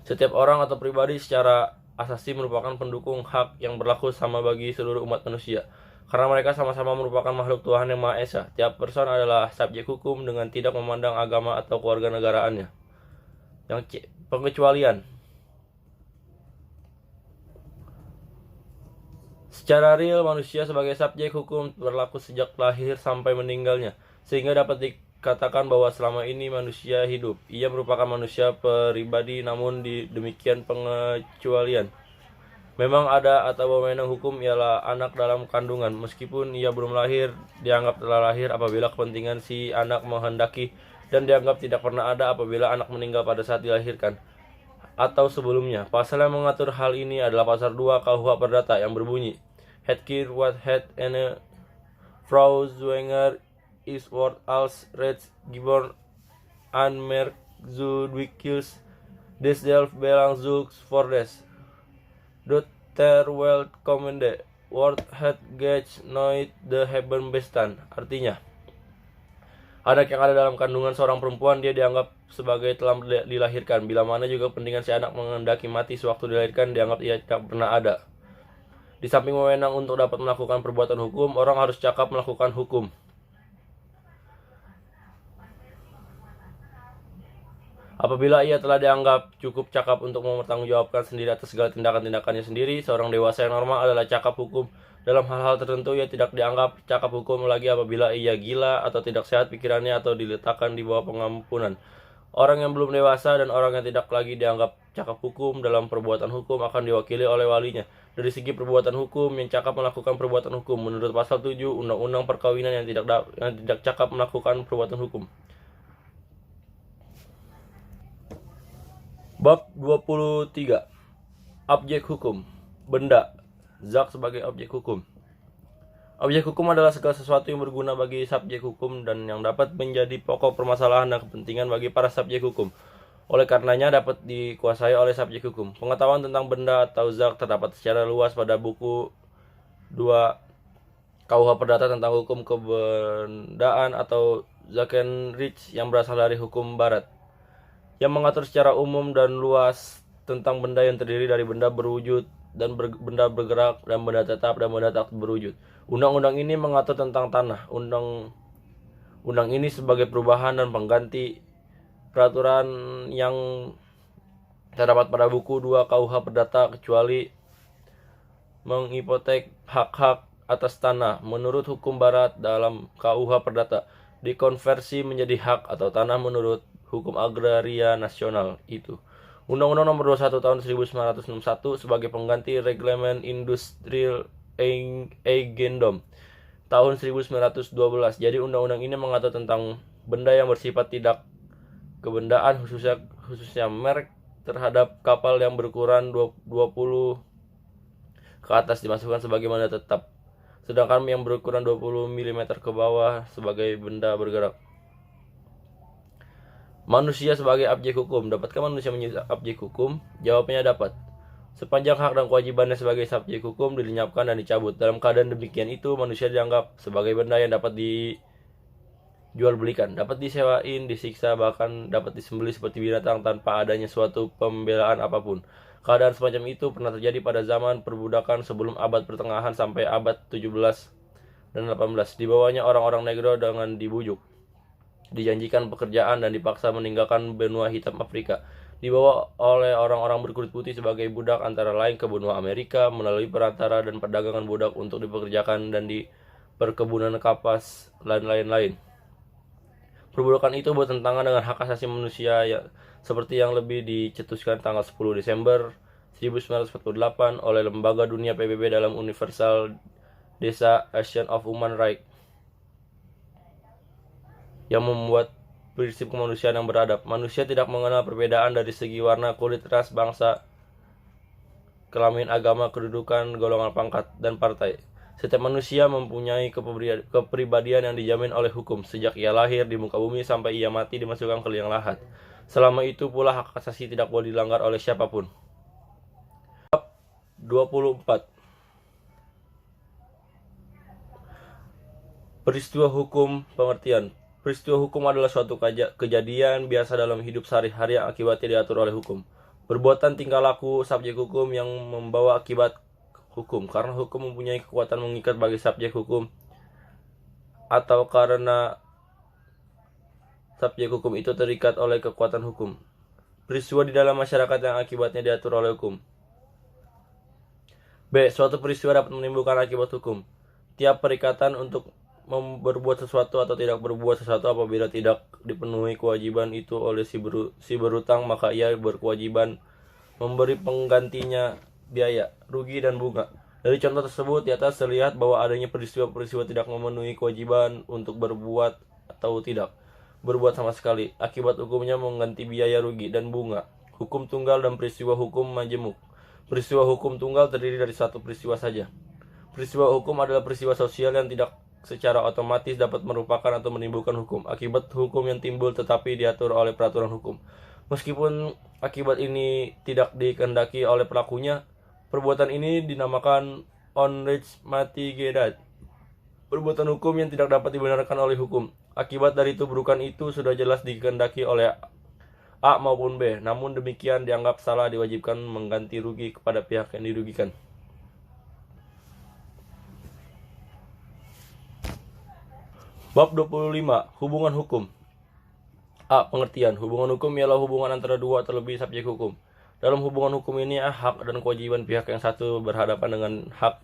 Setiap orang atau pribadi secara asasi merupakan pendukung hak yang berlaku sama bagi seluruh umat manusia. Karena mereka sama-sama merupakan makhluk Tuhan yang Maha Esa. Tiap person adalah subjek hukum dengan tidak memandang agama atau keluarga negaraannya. Pengecualian. Secara real, manusia sebagai subjek hukum berlaku sejak lahir sampai meninggalnya, sehingga dapat dikatakan bahwa selama ini manusia hidup. Ia merupakan manusia pribadi, namun demikian pengecualian. Memang ada atau wewenang hukum ialah anak dalam kandungan. Meskipun ia belum lahir, dianggap telah lahir apabila kepentingan si anak menghendaki, dan dianggap tidak pernah ada apabila anak meninggal pada saat dilahirkan atau sebelumnya. Pasal yang mengatur hal ini adalah pasal 2 KUH Perdata yang berbunyi, Hetkier wat het ene Frau Zwanger is wordt als reeds geboren aanmerkt zo dikwijls deszelf belang zoekt voor des. Dat terwijl komende wordt het gets nooit de hebben bestaan. Artinya, anak yang ada dalam kandungan seorang perempuan, dia dianggap sebagai telah dilahirkan. Bila mana juga kepentingan si anak menghendaki mati sewaktu dilahirkan, dianggap ia tidak pernah ada. Di samping wewenang untuk dapat melakukan perbuatan hukum, orang harus cakap melakukan hukum. Apabila ia telah dianggap cukup cakap untuk mempertanggungjawabkan sendiri atas segala tindakan-tindakannya sendiri, seorang dewasa yang normal adalah cakap hukum. Dalam hal-hal tertentu, ia tidak dianggap cakap hukum lagi apabila ia gila atau tidak sehat pikirannya atau diletakkan di bawah pengampunan. Orang yang belum dewasa dan orang yang tidak lagi dianggap cakap hukum dalam perbuatan hukum akan diwakili oleh walinya. Dari segi perbuatan hukum, yang cakap melakukan perbuatan hukum menurut pasal 7 Undang-Undang Perkawinan yang tidak cakap melakukan perbuatan hukum. Bab 23. Objek hukum. Benda. Zak sebagai objek hukum. Objek hukum adalah segala sesuatu yang berguna bagi subjek hukum dan yang dapat menjadi pokok permasalahan dan kepentingan bagi para subjek hukum. Oleh karenanya dapat dikuasai oleh subjek hukum. Pengetahuan tentang benda atau zak terdapat secara luas pada buku 2 KUH Perdata tentang hukum kebendaan atau Zakenrecht yang berasal dari hukum barat, yang mengatur secara umum dan luas tentang benda yang terdiri dari benda berwujud dan benda bergerak dan benda tetap dan benda tak berwujud. Undang-undang ini mengatur tentang tanah. Undang ini sebagai perubahan dan pengganti peraturan yang terdapat pada buku 2 KUH Perdata kecuali menghipotek hak-hak atas tanah menurut hukum barat dalam KUH Perdata dikonversi menjadi hak atau tanah menurut hukum agraria nasional itu. Undang-Undang Nomor 21 Tahun 1961 sebagai pengganti Reglemen Industrial Eigendom tahun 1912. Jadi undang-undang ini mengatur tentang benda yang bersifat tidak kebendaan, khususnya merek terhadap kapal yang berukuran 20 ke atas dimasukkan sebagai benda tetap, sedangkan yang berukuran 20 mm ke bawah sebagai benda bergerak. Manusia sebagai objek hukum. Dapatkah manusia menjadi objek hukum? Jawabannya dapat. Sepanjang hak dan kewajibannya sebagai subjek hukum dilenyapkan dan dicabut. Dalam keadaan demikian itu, manusia dianggap sebagai benda yang dapat dijual belikan, dapat disewain, disiksa, bahkan dapat disembelih seperti binatang tanpa adanya suatu pembelaan apapun. Keadaan semacam itu pernah terjadi pada zaman perbudakan sebelum abad pertengahan sampai abad 17 dan 18. Di bawahnya orang-orang negro dengan dibujuk, dijanjikan pekerjaan dan dipaksa meninggalkan benua hitam Afrika, dibawa oleh orang-orang berkulit putih sebagai budak antara lain ke benua Amerika melalui perantara dan perdagangan budak untuk dipekerjakan dan di perkebunan kapas dan lain-lain. Perbudakan itu bertentangan dengan hak asasi manusia seperti yang lebih dicetuskan tanggal 10 Desember 1948 oleh Lembaga Dunia PBB dalam Universal Declaration of Human Rights, yang membuat prinsip kemanusiaan yang beradab. Manusia tidak mengenal perbedaan dari segi warna, kulit, ras, bangsa, kelamin, agama, kedudukan, golongan pangkat, dan partai. Setiap manusia mempunyai kepribadian yang dijamin oleh hukum sejak ia lahir di muka bumi sampai ia mati dimasukkan ke liang lahat. Selama itu pula hak asasi tidak boleh dilanggar oleh siapapun. Bab 24. Peristiwa hukum pengertian. Peristiwa hukum adalah suatu kejadian biasa dalam hidup sehari-hari yang akibatnya diatur oleh hukum. Perbuatan tingkah laku subjek hukum yang membawa akibat hukum, karena hukum mempunyai kekuatan mengikat bagi subjek hukum atau karena subjek hukum itu terikat oleh kekuatan hukum. Peristiwa di dalam masyarakat yang akibatnya diatur oleh hukum. B. Suatu peristiwa dapat menimbulkan akibat hukum. Tiap perikatan untuk berbuat sesuatu atau tidak berbuat sesuatu apabila tidak dipenuhi kewajiban itu oleh si berutang, maka ia berkewajiban memberi penggantinya biaya, rugi, dan bunga. Dari contoh tersebut di atas terlihat bahwa adanya peristiwa-peristiwa tidak memenuhi kewajiban untuk berbuat atau tidak berbuat sama sekali. Akibat hukumnya mengganti biaya, rugi, dan bunga. Hukum tunggal dan peristiwa hukum majemuk. Peristiwa hukum tunggal terdiri dari satu peristiwa saja. Peristiwa hukum adalah peristiwa sosial yang tidak secara otomatis dapat merupakan atau menimbulkan hukum. Akibat hukum yang timbul tetapi diatur oleh peraturan hukum. Meskipun akibat ini tidak dikehendaki oleh pelakunya, perbuatan ini dinamakan onrechtmatigheid. Perbuatan hukum yang tidak dapat dibenarkan oleh hukum. Akibat dari tubrukan itu sudah jelas dikehendaki oleh A maupun B, namun demikian dianggap salah, diwajibkan mengganti rugi kepada pihak yang dirugikan. Bab 25. Hubungan hukum. A. Pengertian. Hubungan hukum ialah hubungan antara dua atau lebih subjek hukum. Dalam hubungan hukum ini, hak dan kewajiban pihak yang satu berhadapan dengan hak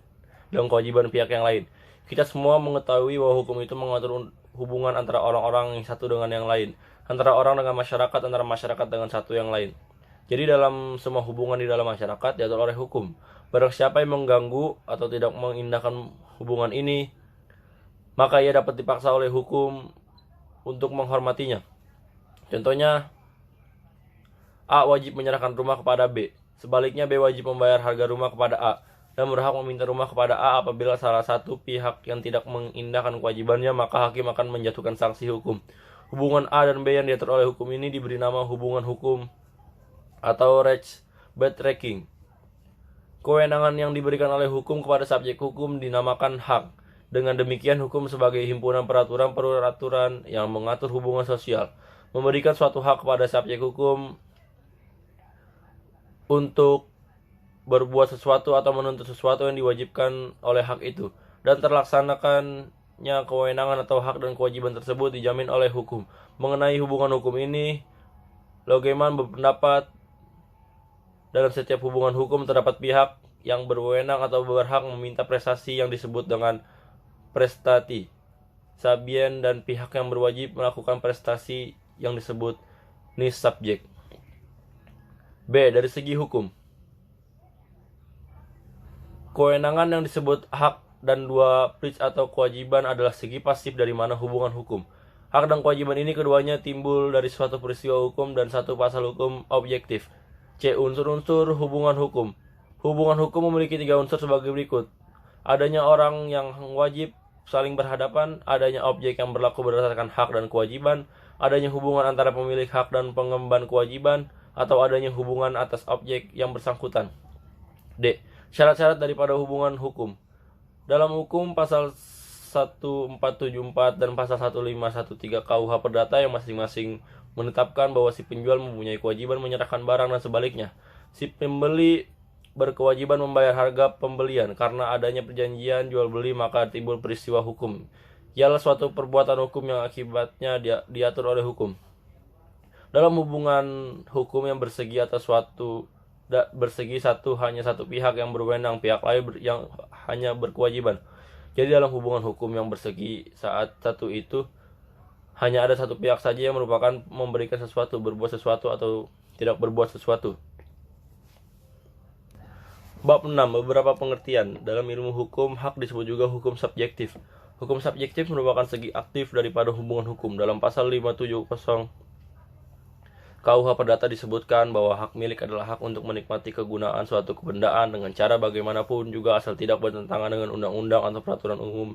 dan kewajiban pihak yang lain. Kita semua mengetahui bahwa hukum itu mengatur hubungan antara orang-orang yang satu dengan yang lain, antara orang dengan masyarakat, antara masyarakat dengan satu yang lain. Jadi dalam semua hubungan di dalam masyarakat diatur oleh hukum. Barang siapa yang mengganggu atau tidak mengindahkan hubungan ini, maka ia dapat dipaksa oleh hukum untuk menghormatinya. Contohnya, A wajib menyerahkan rumah kepada B. Sebaliknya, B wajib membayar harga rumah kepada A dan berhak meminta rumah kepada A apabila salah satu pihak yang tidak mengindahkan kewajibannya, maka hakim akan menjatuhkan sanksi hukum. Hubungan A dan B yang diatur oleh hukum ini diberi nama hubungan hukum atau rechtsbetrekking. Kewenangan yang diberikan oleh hukum kepada subjek hukum dinamakan hak. Dengan demikian, hukum sebagai himpunan peraturan-peraturan yang mengatur hubungan sosial memberikan suatu hak kepada subjek hukum untuk berbuat sesuatu atau menuntut sesuatu yang diwajibkan oleh hak itu, dan terlaksanakannya kewenangan atau hak dan kewajiban tersebut dijamin oleh hukum. Mengenai hubungan hukum ini, Logeman berpendapat dalam setiap hubungan hukum terdapat pihak yang berwenang atau berhak meminta prestasi yang disebut dengan prestati sabien dan pihak yang berwajib melakukan prestasi yang disebut nis subjek. B. Dari segi hukum, kewenangan yang disebut hak dan dua plich atau kewajiban adalah segi pasif dari mana hubungan hukum. Hak dan kewajiban ini keduanya timbul dari suatu peristiwa hukum dan satu pasal hukum objektif. C. Unsur-unsur hubungan hukum. Hubungan hukum memiliki 3 unsur sebagai berikut. Adanya orang yang wajib saling berhadapan, adanya objek yang berlaku berdasarkan hak dan kewajiban, adanya hubungan antara pemilik hak dan pengemban kewajiban, atau adanya hubungan atas objek yang bersangkutan. D. Syarat-syarat daripada hubungan hukum. Dalam hukum pasal 1474 dan pasal 1513 KUH Perdata yang masing-masing menetapkan bahwa si penjual mempunyai kewajiban menyerahkan barang dan sebaliknya. Si pembeli berkewajiban membayar harga pembelian. Karena adanya perjanjian jual beli, maka timbul peristiwa hukum. Ialah suatu perbuatan hukum yang akibatnya diatur oleh hukum. Dalam hubungan hukum yang bersegi atas bersegi hanya satu pihak yang berwenang, pihak lain yang hanya berkewajiban. Jadi dalam hubungan hukum yang bersegi saat satu itu hanya ada satu pihak saja yang merupakan memberikan sesuatu, berbuat sesuatu atau tidak berbuat sesuatu. Bab 6. Beberapa pengertian. Dalam ilmu hukum, hak disebut juga hukum subjektif. Hukum subjektif merupakan segi aktif daripada hubungan hukum. Dalam pasal 570 KUH Perdata disebutkan bahwa hak milik adalah hak untuk menikmati kegunaan suatu kebendaan dengan cara bagaimanapun juga asal tidak bertentangan dengan undang-undang atau peraturan umum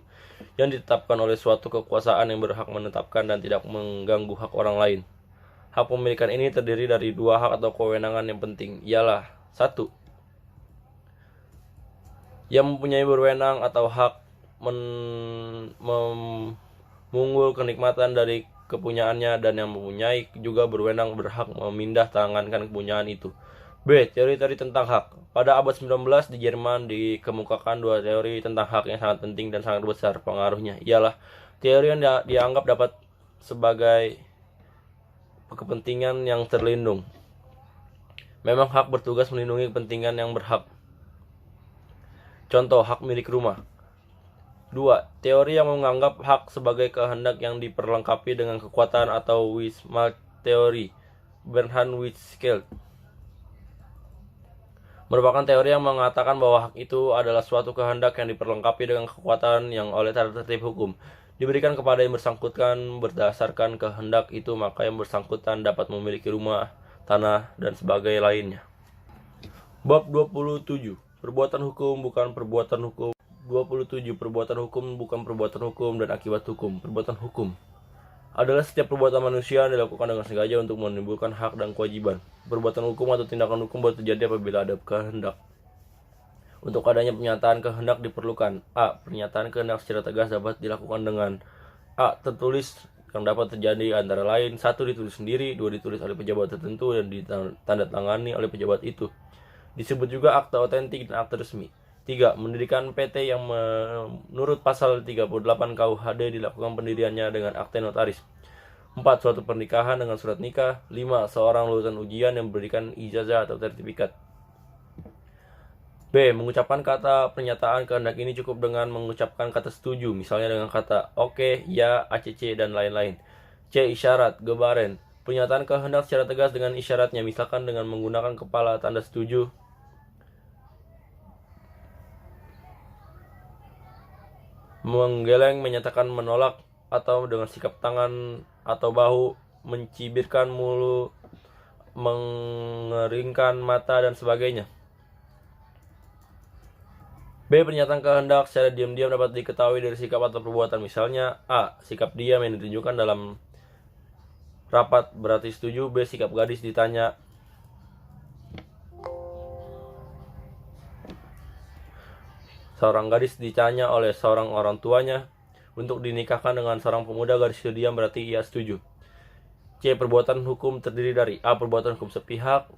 yang ditetapkan oleh suatu kekuasaan yang berhak menetapkan dan tidak mengganggu hak orang lain. Hak pemilikan ini terdiri dari dua hak atau kewenangan yang penting, ialah 1. Yang mempunyai berwenang atau hak memunggul kenikmatan dari kepunyaannya, dan yang mempunyai juga berwenang berhak memindah tangankan kepunyaan itu. B. Teori-teori tentang hak. Pada abad 19 di Jerman dikemukakan dua teori tentang hak yang sangat penting dan sangat besar pengaruhnya, ialah teori yang dianggap dapat sebagai kepentingan yang terlindung. Memang hak bertugas melindungi kepentingan yang berhak. Contoh, hak milik rumah. 2. Teori yang menganggap hak sebagai kehendak yang diperlengkapi dengan kekuatan atau Wismar teori, Bernhard Wieskelt, merupakan teori yang mengatakan bahwa hak itu adalah suatu kehendak yang diperlengkapi dengan kekuatan yang oleh tata tertib hukum diberikan kepada yang bersangkutan. Berdasarkan kehendak itu, maka yang bersangkutan dapat memiliki rumah, tanah, dan sebagainya lainnya. Bab 27. Perbuatan hukum bukan perbuatan hukum. 27. Perbuatan hukum bukan perbuatan hukum dan akibat hukum. Perbuatan hukum adalah setiap perbuatan manusia yang dilakukan dengan sengaja untuk menimbulkan hak dan kewajiban. Perbuatan hukum atau tindakan hukum baru terjadi apabila ada kehendak. Untuk adanya pernyataan kehendak diperlukan: A. Pernyataan kehendak secara tegas dapat dilakukan dengan A. Tertulis, yang dapat terjadi antara lain: 1. Ditulis sendiri, 2. Ditulis oleh pejabat tertentu dan ditandatangani oleh pejabat itu. Disebut juga akta otentik dan akta resmi. 3. Mendirikan PT yang menurut pasal 38 KUHD dilakukan pendiriannya dengan akte notaris. 4. Suatu pernikahan dengan surat nikah. 5. Seorang lulusan ujian yang memberikan ijazah atau sertifikat. B. Mengucapkan kata pernyataan kehendak ini cukup dengan mengucapkan kata setuju, misalnya dengan kata oke, ya, ACC, dan lain-lain. C. Isyarat, gebaren. Pernyataan kehendak secara tegas dengan isyaratnya, misalkan dengan menggunakan kepala tanda setuju. Menggeleng, menyatakan menolak, atau dengan sikap tangan atau bahu, mencibirkan mulut, mengeringkan mata, dan sebagainya. B. Pernyataan kehendak secara diam-diam dapat diketahui dari sikap atau perbuatan, misalnya A. Sikap diam yang ditunjukkan dalam rapat berarti setuju. B. Sikap gadis ditanya. Seorang gadis ditanya oleh seorang orang tuanya untuk dinikahkan dengan seorang pemuda, gadis itu diam berarti ia setuju. C. Perbuatan hukum terdiri dari A. Perbuatan hukum sepihak,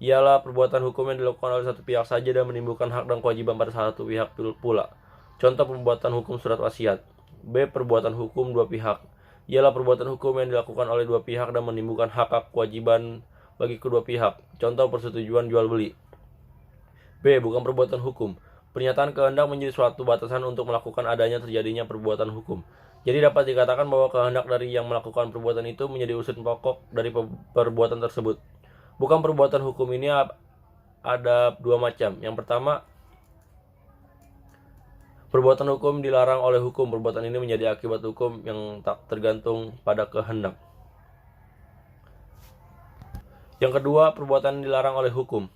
ialah perbuatan hukum yang dilakukan oleh satu pihak saja dan menimbulkan hak dan kewajiban pada satu pihak pula. Contoh perbuatan hukum surat wasiat. B. Perbuatan hukum dua pihak, ialah perbuatan hukum yang dilakukan oleh dua pihak dan menimbulkan hak kewajiban bagi kedua pihak. Contoh persetujuan jual beli. B. Bukan perbuatan hukum. Pernyataan kehendak menjadi suatu batasan untuk melakukan adanya terjadinya perbuatan hukum. Jadi dapat dikatakan bahwa kehendak dari yang melakukan perbuatan itu menjadi unsur pokok dari perbuatan tersebut. Bukan perbuatan hukum ini ada dua macam. Yang pertama, perbuatan hukum dilarang oleh hukum. Perbuatan ini menjadi akibat hukum yang tak tergantung pada kehendak. Yang kedua, perbuatan dilarang oleh hukum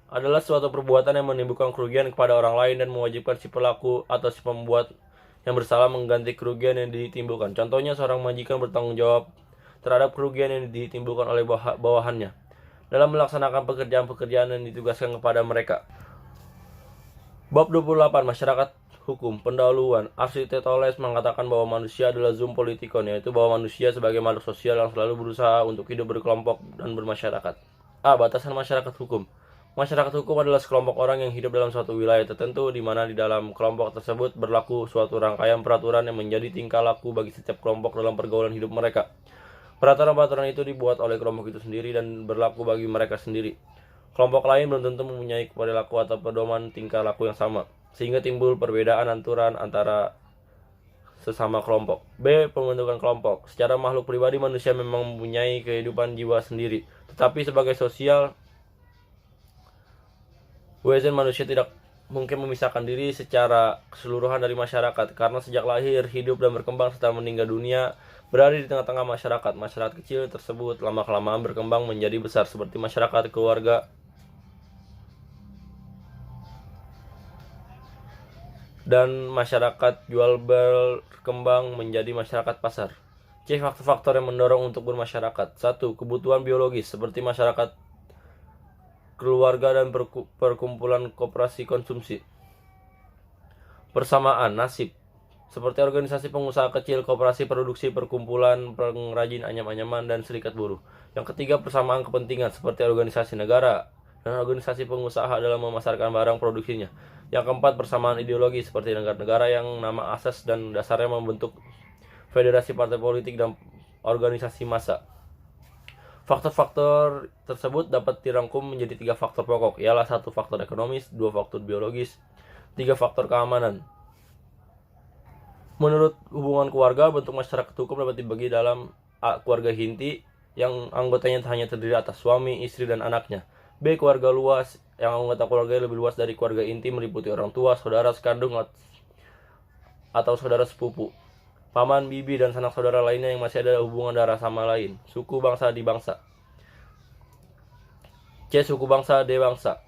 adalah suatu perbuatan yang menimbulkan kerugian kepada orang lain dan mewajibkan si pelaku atau si pembuat yang bersalah mengganti kerugian yang ditimbulkan. Contohnya, seorang majikan bertanggung jawab terhadap kerugian yang ditimbulkan oleh bawahannya dalam melaksanakan pekerjaan-pekerjaan yang ditugaskan kepada mereka. Bab 28. Masyarakat hukum. Pendahuluan. Aristoteles mengatakan bahwa manusia adalah zoon politikon, yaitu bahwa manusia sebagai makhluk sosial yang selalu berusaha untuk hidup berkelompok dan bermasyarakat. A. Batasan masyarakat hukum. Masyarakat hukum adalah sekelompok orang yang hidup dalam suatu wilayah tertentu, di mana di dalam kelompok tersebut berlaku suatu rangkaian peraturan yang menjadi tingkah laku bagi setiap kelompok dalam pergaulan hidup mereka. Peraturan-peraturan itu dibuat oleh kelompok itu sendiri dan berlaku bagi mereka sendiri. Kelompok lain belum tentu mempunyai perilaku atau pedoman tingkah laku yang sama, sehingga timbul perbedaan aturan antara sesama kelompok. B. Pembentukan kelompok. Secara makhluk pribadi, manusia memang mempunyai kehidupan jiwa sendiri, tetapi sebagai sosial, Wesen manusia tidak mungkin memisahkan diri secara keseluruhan dari masyarakat, karena sejak lahir, hidup, dan berkembang serta meninggal dunia, berada di tengah-tengah masyarakat. Masyarakat kecil tersebut lama-kelamaan berkembang menjadi besar seperti masyarakat keluarga dan masyarakat jual berkembang menjadi masyarakat pasar. C. Faktor-faktor yang mendorong untuk bermasyarakat. 1. Kebutuhan biologis seperti masyarakat keluarga dan perkumpulan koperasi konsumsi. Persamaan nasib seperti organisasi pengusaha kecil, koperasi produksi, perkumpulan pengrajin anyam-anyaman, dan serikat buruh. Yang ketiga, persamaan kepentingan seperti organisasi negara dan organisasi pengusaha dalam memasarkan barang produksinya. Yang keempat, persamaan ideologi seperti negara-negara yang nama asas dan dasarnya membentuk federasi partai politik dan organisasi massa. Faktor-faktor tersebut dapat dirangkum menjadi 3 faktor pokok, ialah 1 faktor ekonomis, 2 faktor biologis, 3 faktor keamanan. Menurut hubungan keluarga, bentuk masyarakat hukum dapat dibagi dalam A. Keluarga inti yang anggotanya hanya terdiri atas suami, istri, dan anaknya. B. Keluarga luas yang anggota keluarga lebih luas dari keluarga inti, meliputi orang tua, saudara sekandung atau saudara sepupu, paman, bibi, dan sanak saudara lainnya yang masih ada hubungan darah sama lain. Suku, bangsa, di bangsa. C. Suku bangsa, D bangsa.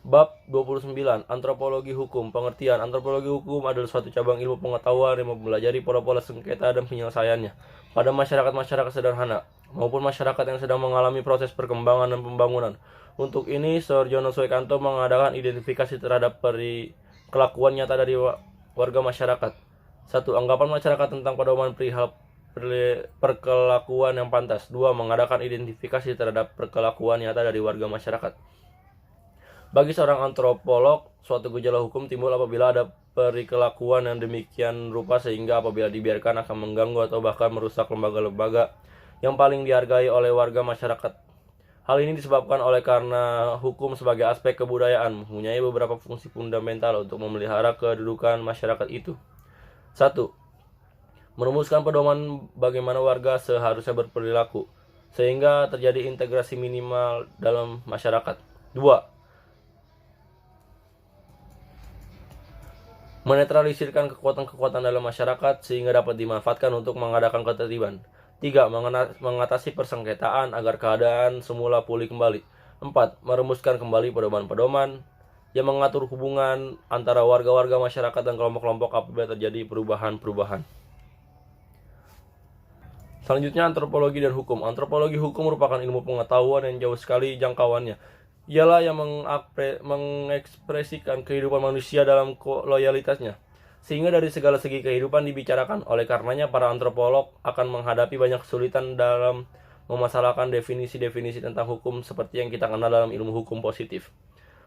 Bab 29. Antropologi hukum. Pengertian. Antropologi hukum adalah suatu cabang ilmu pengetahuan yang mempelajari pola-pola sengketa dan penyelesaiannya pada masyarakat-masyarakat sederhana maupun masyarakat yang sedang mengalami proses perkembangan dan pembangunan. Untuk ini, Sir Jono Suekanto mengadakan identifikasi terhadap kelakuan nyata dari warga masyarakat. 1. Anggapan masyarakat tentang pedoman perihal perkelakuan yang pantas. 2. Mengadakan identifikasi terhadap perkelakuan nyata dari warga masyarakat. Bagi seorang antropolog, suatu gejala hukum timbul apabila ada perikelakuan yang demikian rupa sehingga apabila dibiarkan akan mengganggu atau bahkan merusak lembaga-lembaga yang paling dihargai oleh warga masyarakat. Hal ini disebabkan oleh karena hukum sebagai aspek kebudayaan mempunyai beberapa fungsi fundamental untuk memelihara kedudukan masyarakat itu. 1. Merumuskan pedoman bagaimana warga seharusnya berperilaku, sehingga terjadi integrasi minimal dalam masyarakat. 2. Menetralisirkan kekuatan-kekuatan dalam masyarakat sehingga dapat dimanfaatkan untuk mengadakan ketertiban. 3. Mengatasi persengketaan agar keadaan semula pulih kembali. 4. Merumuskan kembali pedoman-pedoman yang mengatur hubungan antara warga-warga masyarakat dan kelompok-kelompok apabila terjadi perubahan-perubahan. Selanjutnya, antropologi dan hukum. Antropologi hukum merupakan ilmu pengetahuan yang jauh sekali jangkauannya. Ialah yang mengekspresikan kehidupan manusia dalam loyalitasnya, sehingga dari segala segi kehidupan dibicarakan. Oleh karenanya, para antropolog akan menghadapi banyak kesulitan dalam memasalahkan definisi-definisi tentang hukum seperti yang kita kenal dalam ilmu hukum positif.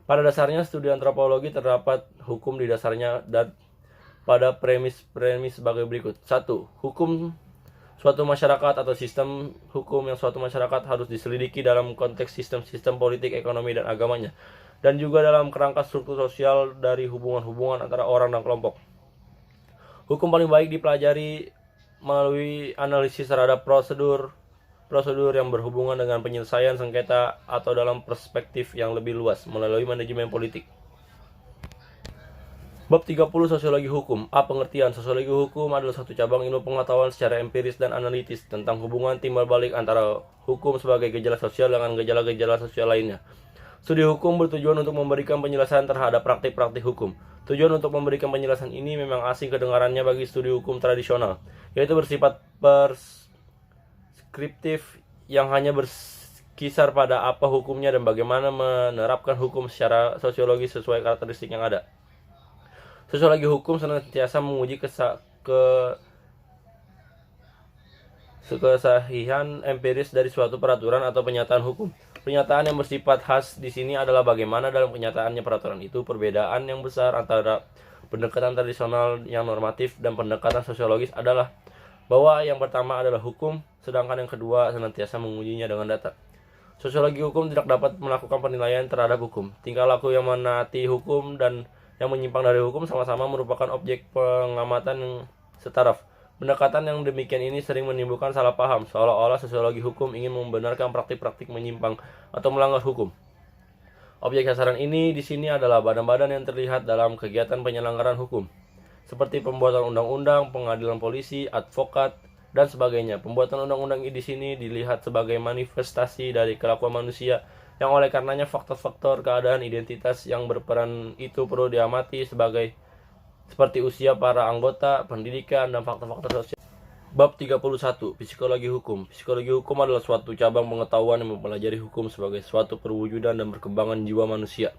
Pada dasarnya, studi antropologi terdapat hukum di dasarnya dan pada premis-premis sebagai berikut. 1. Hukum suatu masyarakat atau sistem hukum yang suatu masyarakat harus diselidiki dalam konteks sistem-sistem politik, ekonomi, dan agamanya, dan juga dalam kerangka struktur sosial dari hubungan-hubungan antara orang dan kelompok. Hukum paling baik dipelajari melalui analisis terhadap prosedur yang berhubungan dengan penyelesaian sengketa atau dalam perspektif yang lebih luas melalui manajemen politik. Bab 30. Sosiologi hukum. A. Pengertian. Sosiologi hukum adalah satu cabang ilmu pengetahuan secara empiris dan analitis tentang hubungan timbal balik antara hukum sebagai gejala sosial dengan gejala-gejala sosial lainnya. Studi hukum bertujuan untuk memberikan penjelasan terhadap praktik-praktik hukum. Tujuan untuk memberikan penjelasan ini memang asing kedengarannya bagi studi hukum tradisional, yaitu bersifat preskriptif yang hanya berkisar pada apa hukumnya dan bagaimana menerapkan hukum secara sosiologis sesuai karakteristik yang ada. Sosiologi hukum senantiasa menguji kesahihan empiris dari suatu peraturan atau pernyataan hukum. Pernyataan yang bersifat khas di sini adalah bagaimana dalam kenyataannya peraturan itu. Perbedaan yang besar antara pendekatan tradisional yang normatif dan pendekatan sosiologis adalah bahwa yang pertama adalah hukum, sedangkan yang kedua senantiasa mengujinya dengan data. Sosiologi hukum tidak dapat melakukan penilaian terhadap hukum. Tingkah laku yang menaati hukum dan yang menyimpang dari hukum sama-sama merupakan objek pengamatan yang setaraf. Pendekatan yang demikian ini sering menimbulkan salah paham, seolah-olah sosiologi hukum ingin membenarkan praktik-praktik menyimpang atau melanggar hukum. Objek sasaran ini di sini adalah badan-badan yang terlihat dalam kegiatan penyelenggaraan hukum, seperti pembuatan undang-undang, pengadilan polisi, advokat, dan sebagainya. Pembuatan undang-undang di sini dilihat sebagai manifestasi dari kelakuan manusia yang oleh karenanya faktor-faktor keadaan identitas yang berperan itu perlu diamati seperti usia para anggota, pendidikan, dan faktor-faktor sosial. Bab 31. Psikologi hukum. Psikologi hukum adalah suatu cabang pengetahuan yang mempelajari hukum sebagai suatu perwujudan dan perkembangan jiwa manusia.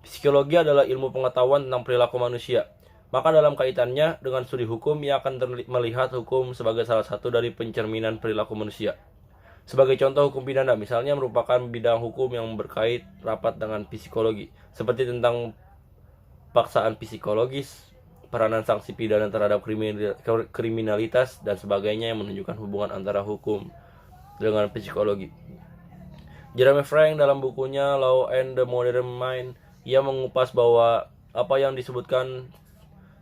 Psikologi adalah ilmu pengetahuan tentang perilaku manusia. Maka dalam kaitannya dengan studi hukum, ia akan melihat hukum sebagai salah satu dari pencerminan perilaku manusia. Sebagai contoh, hukum pidana misalnya merupakan bidang hukum yang berkait rapat dengan psikologi, seperti tentang paksaan psikologis, peranan sanksi pidana terhadap kriminalitas, dan sebagainya yang menunjukkan hubungan antara hukum dengan psikologi. Jeremy Frank dalam bukunya Law and the Modern Mind, ia mengupas bahwa apa yang disebutkan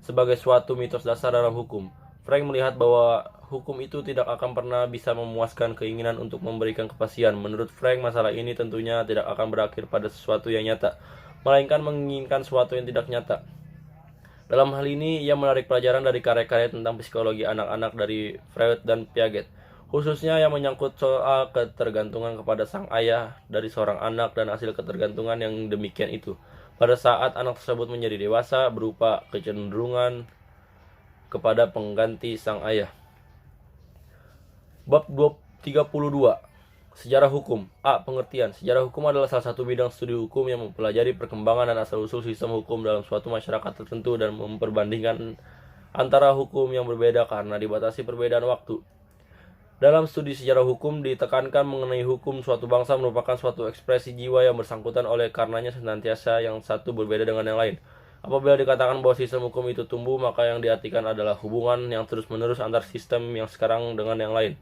sebagai suatu mitos dasar dalam hukum. Frank melihat bahwa hukum itu tidak akan pernah bisa memuaskan keinginan untuk memberikan kepastian. Menurut Frank, masalah ini tentunya tidak akan berakhir pada sesuatu yang nyata, melainkan menginginkan sesuatu yang tidak nyata. Dalam hal ini, ia menarik pelajaran dari karya-karya tentang psikologi anak-anak dari Freud dan Piaget, khususnya yang menyangkut soal ketergantungan kepada sang ayah dari seorang anak dan hasil ketergantungan yang demikian itu pada saat anak tersebut menjadi dewasa berupa kecenderungan kepada pengganti sang ayah. Bab 32. Sejarah hukum. A. Pengertian. Sejarah hukum adalah salah satu bidang studi hukum yang mempelajari perkembangan dan asal-usul sistem hukum dalam suatu masyarakat tertentu dan memperbandingkan antara hukum yang berbeda karena dibatasi perbedaan waktu. Dalam studi sejarah hukum ditekankan mengenai hukum suatu bangsa merupakan suatu ekspresi jiwa yang bersangkutan oleh karenanya senantiasa yang satu berbeda dengan yang lain. Apabila dikatakan bahwa sistem hukum itu tumbuh, maka yang diartikan adalah hubungan yang terus-menerus antar sistem yang sekarang dengan yang lain.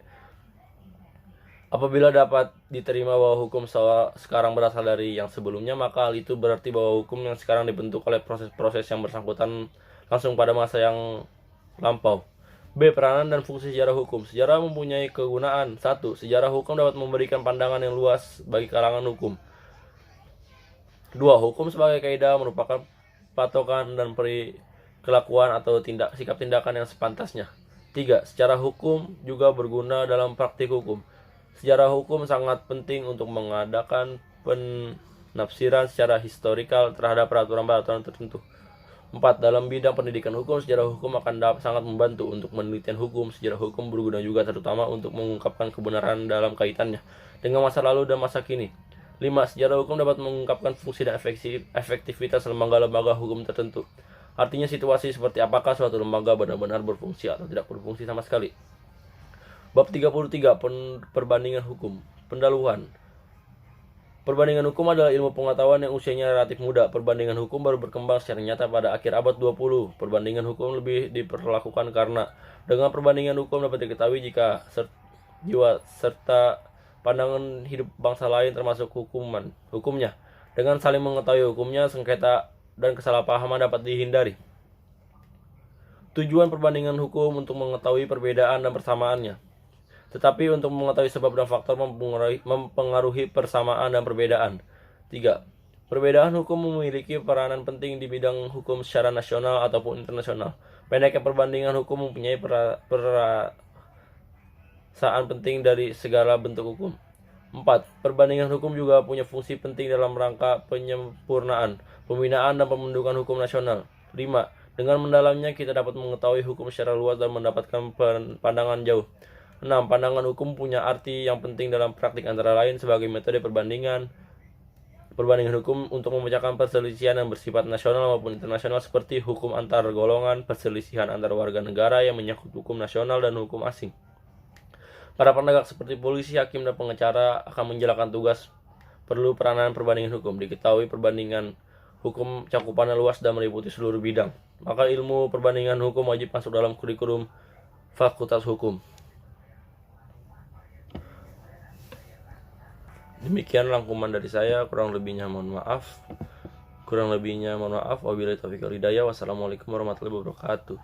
Apabila dapat diterima bahwa hukum sekarang berasal dari yang sebelumnya, maka hal itu berarti bahwa hukum yang sekarang dibentuk oleh proses-proses yang bersangkutan langsung pada masa yang lampau. B. Peranan dan fungsi sejarah hukum. Sejarah mempunyai kegunaan. 1. Sejarah hukum dapat memberikan pandangan yang luas bagi kalangan hukum. 2. Hukum sebagai kaidah merupakan patokan dan kelakuan atau sikap tindakan yang sepantasnya. 3. Secara hukum juga berguna dalam praktik hukum. Sejarah hukum sangat penting untuk mengadakan penafsiran secara historikal terhadap peraturan-peraturan tertentu. 4. Dalam bidang pendidikan hukum, sejarah hukum akan sangat membantu untuk penelitian hukum. Sejarah hukum berguna juga terutama untuk mengungkapkan kebenaran dalam kaitannya dengan masa lalu dan masa kini. 5. Sejarah hukum dapat mengungkapkan fungsi dan efektivitas lembaga-lembaga hukum tertentu. Artinya situasi seperti apakah suatu lembaga benar-benar berfungsi atau tidak berfungsi sama sekali. Bab 33. Perbandingan hukum. Pendahuluan. Perbandingan hukum adalah ilmu pengetahuan yang usianya relatif muda. Perbandingan hukum baru berkembang secara nyata pada akhir abad 20. Perbandingan hukum lebih diperlakukan karena dengan perbandingan hukum dapat diketahui jika jiwa serta pandangan hidup bangsa lain termasuk hukumnya. Dengan saling mengetahui hukumnya, sengketa dan kesalahpahaman dapat dihindari. Tujuan perbandingan hukum untuk mengetahui perbedaan dan persamaannya. Tetapi untuk mengetahui sebab dan faktor mempengaruhi persamaan dan perbedaan. 3. Perbedaan hukum memiliki peranan penting di bidang hukum secara nasional ataupun internasional. Pendeknya perbandingan hukum mempunyai perasaan penting dari segala bentuk hukum. 4. Perbandingan hukum juga punya fungsi penting dalam rangka penyempurnaan, pembinaan dan pembentukan hukum nasional. 5. Dengan mendalamnya kita dapat mengetahui hukum secara luas dan mendapatkan pandangan jauh. 6. Pandangan hukum punya arti yang penting dalam praktik antara lain sebagai metode perbandingan hukum untuk memecahkan perselisihan yang bersifat nasional maupun internasional seperti hukum antar golongan, perselisihan antar warga negara yang menyangkut hukum nasional dan hukum asing. Para penegak seperti polisi, hakim, dan pengacara akan menjalankan tugas perlu peranan perbandingan hukum. Diketahui perbandingan hukum cakupannya luas dan meliputi seluruh bidang. Maka ilmu perbandingan hukum wajib masuk dalam kurikulum Fakultas Hukum. Demikian rangkuman dari saya, kurang lebihnya mohon maaf. Wabillahi taufiq wal hidayah. Wassalamualaikum warahmatullahi wabarakatuh.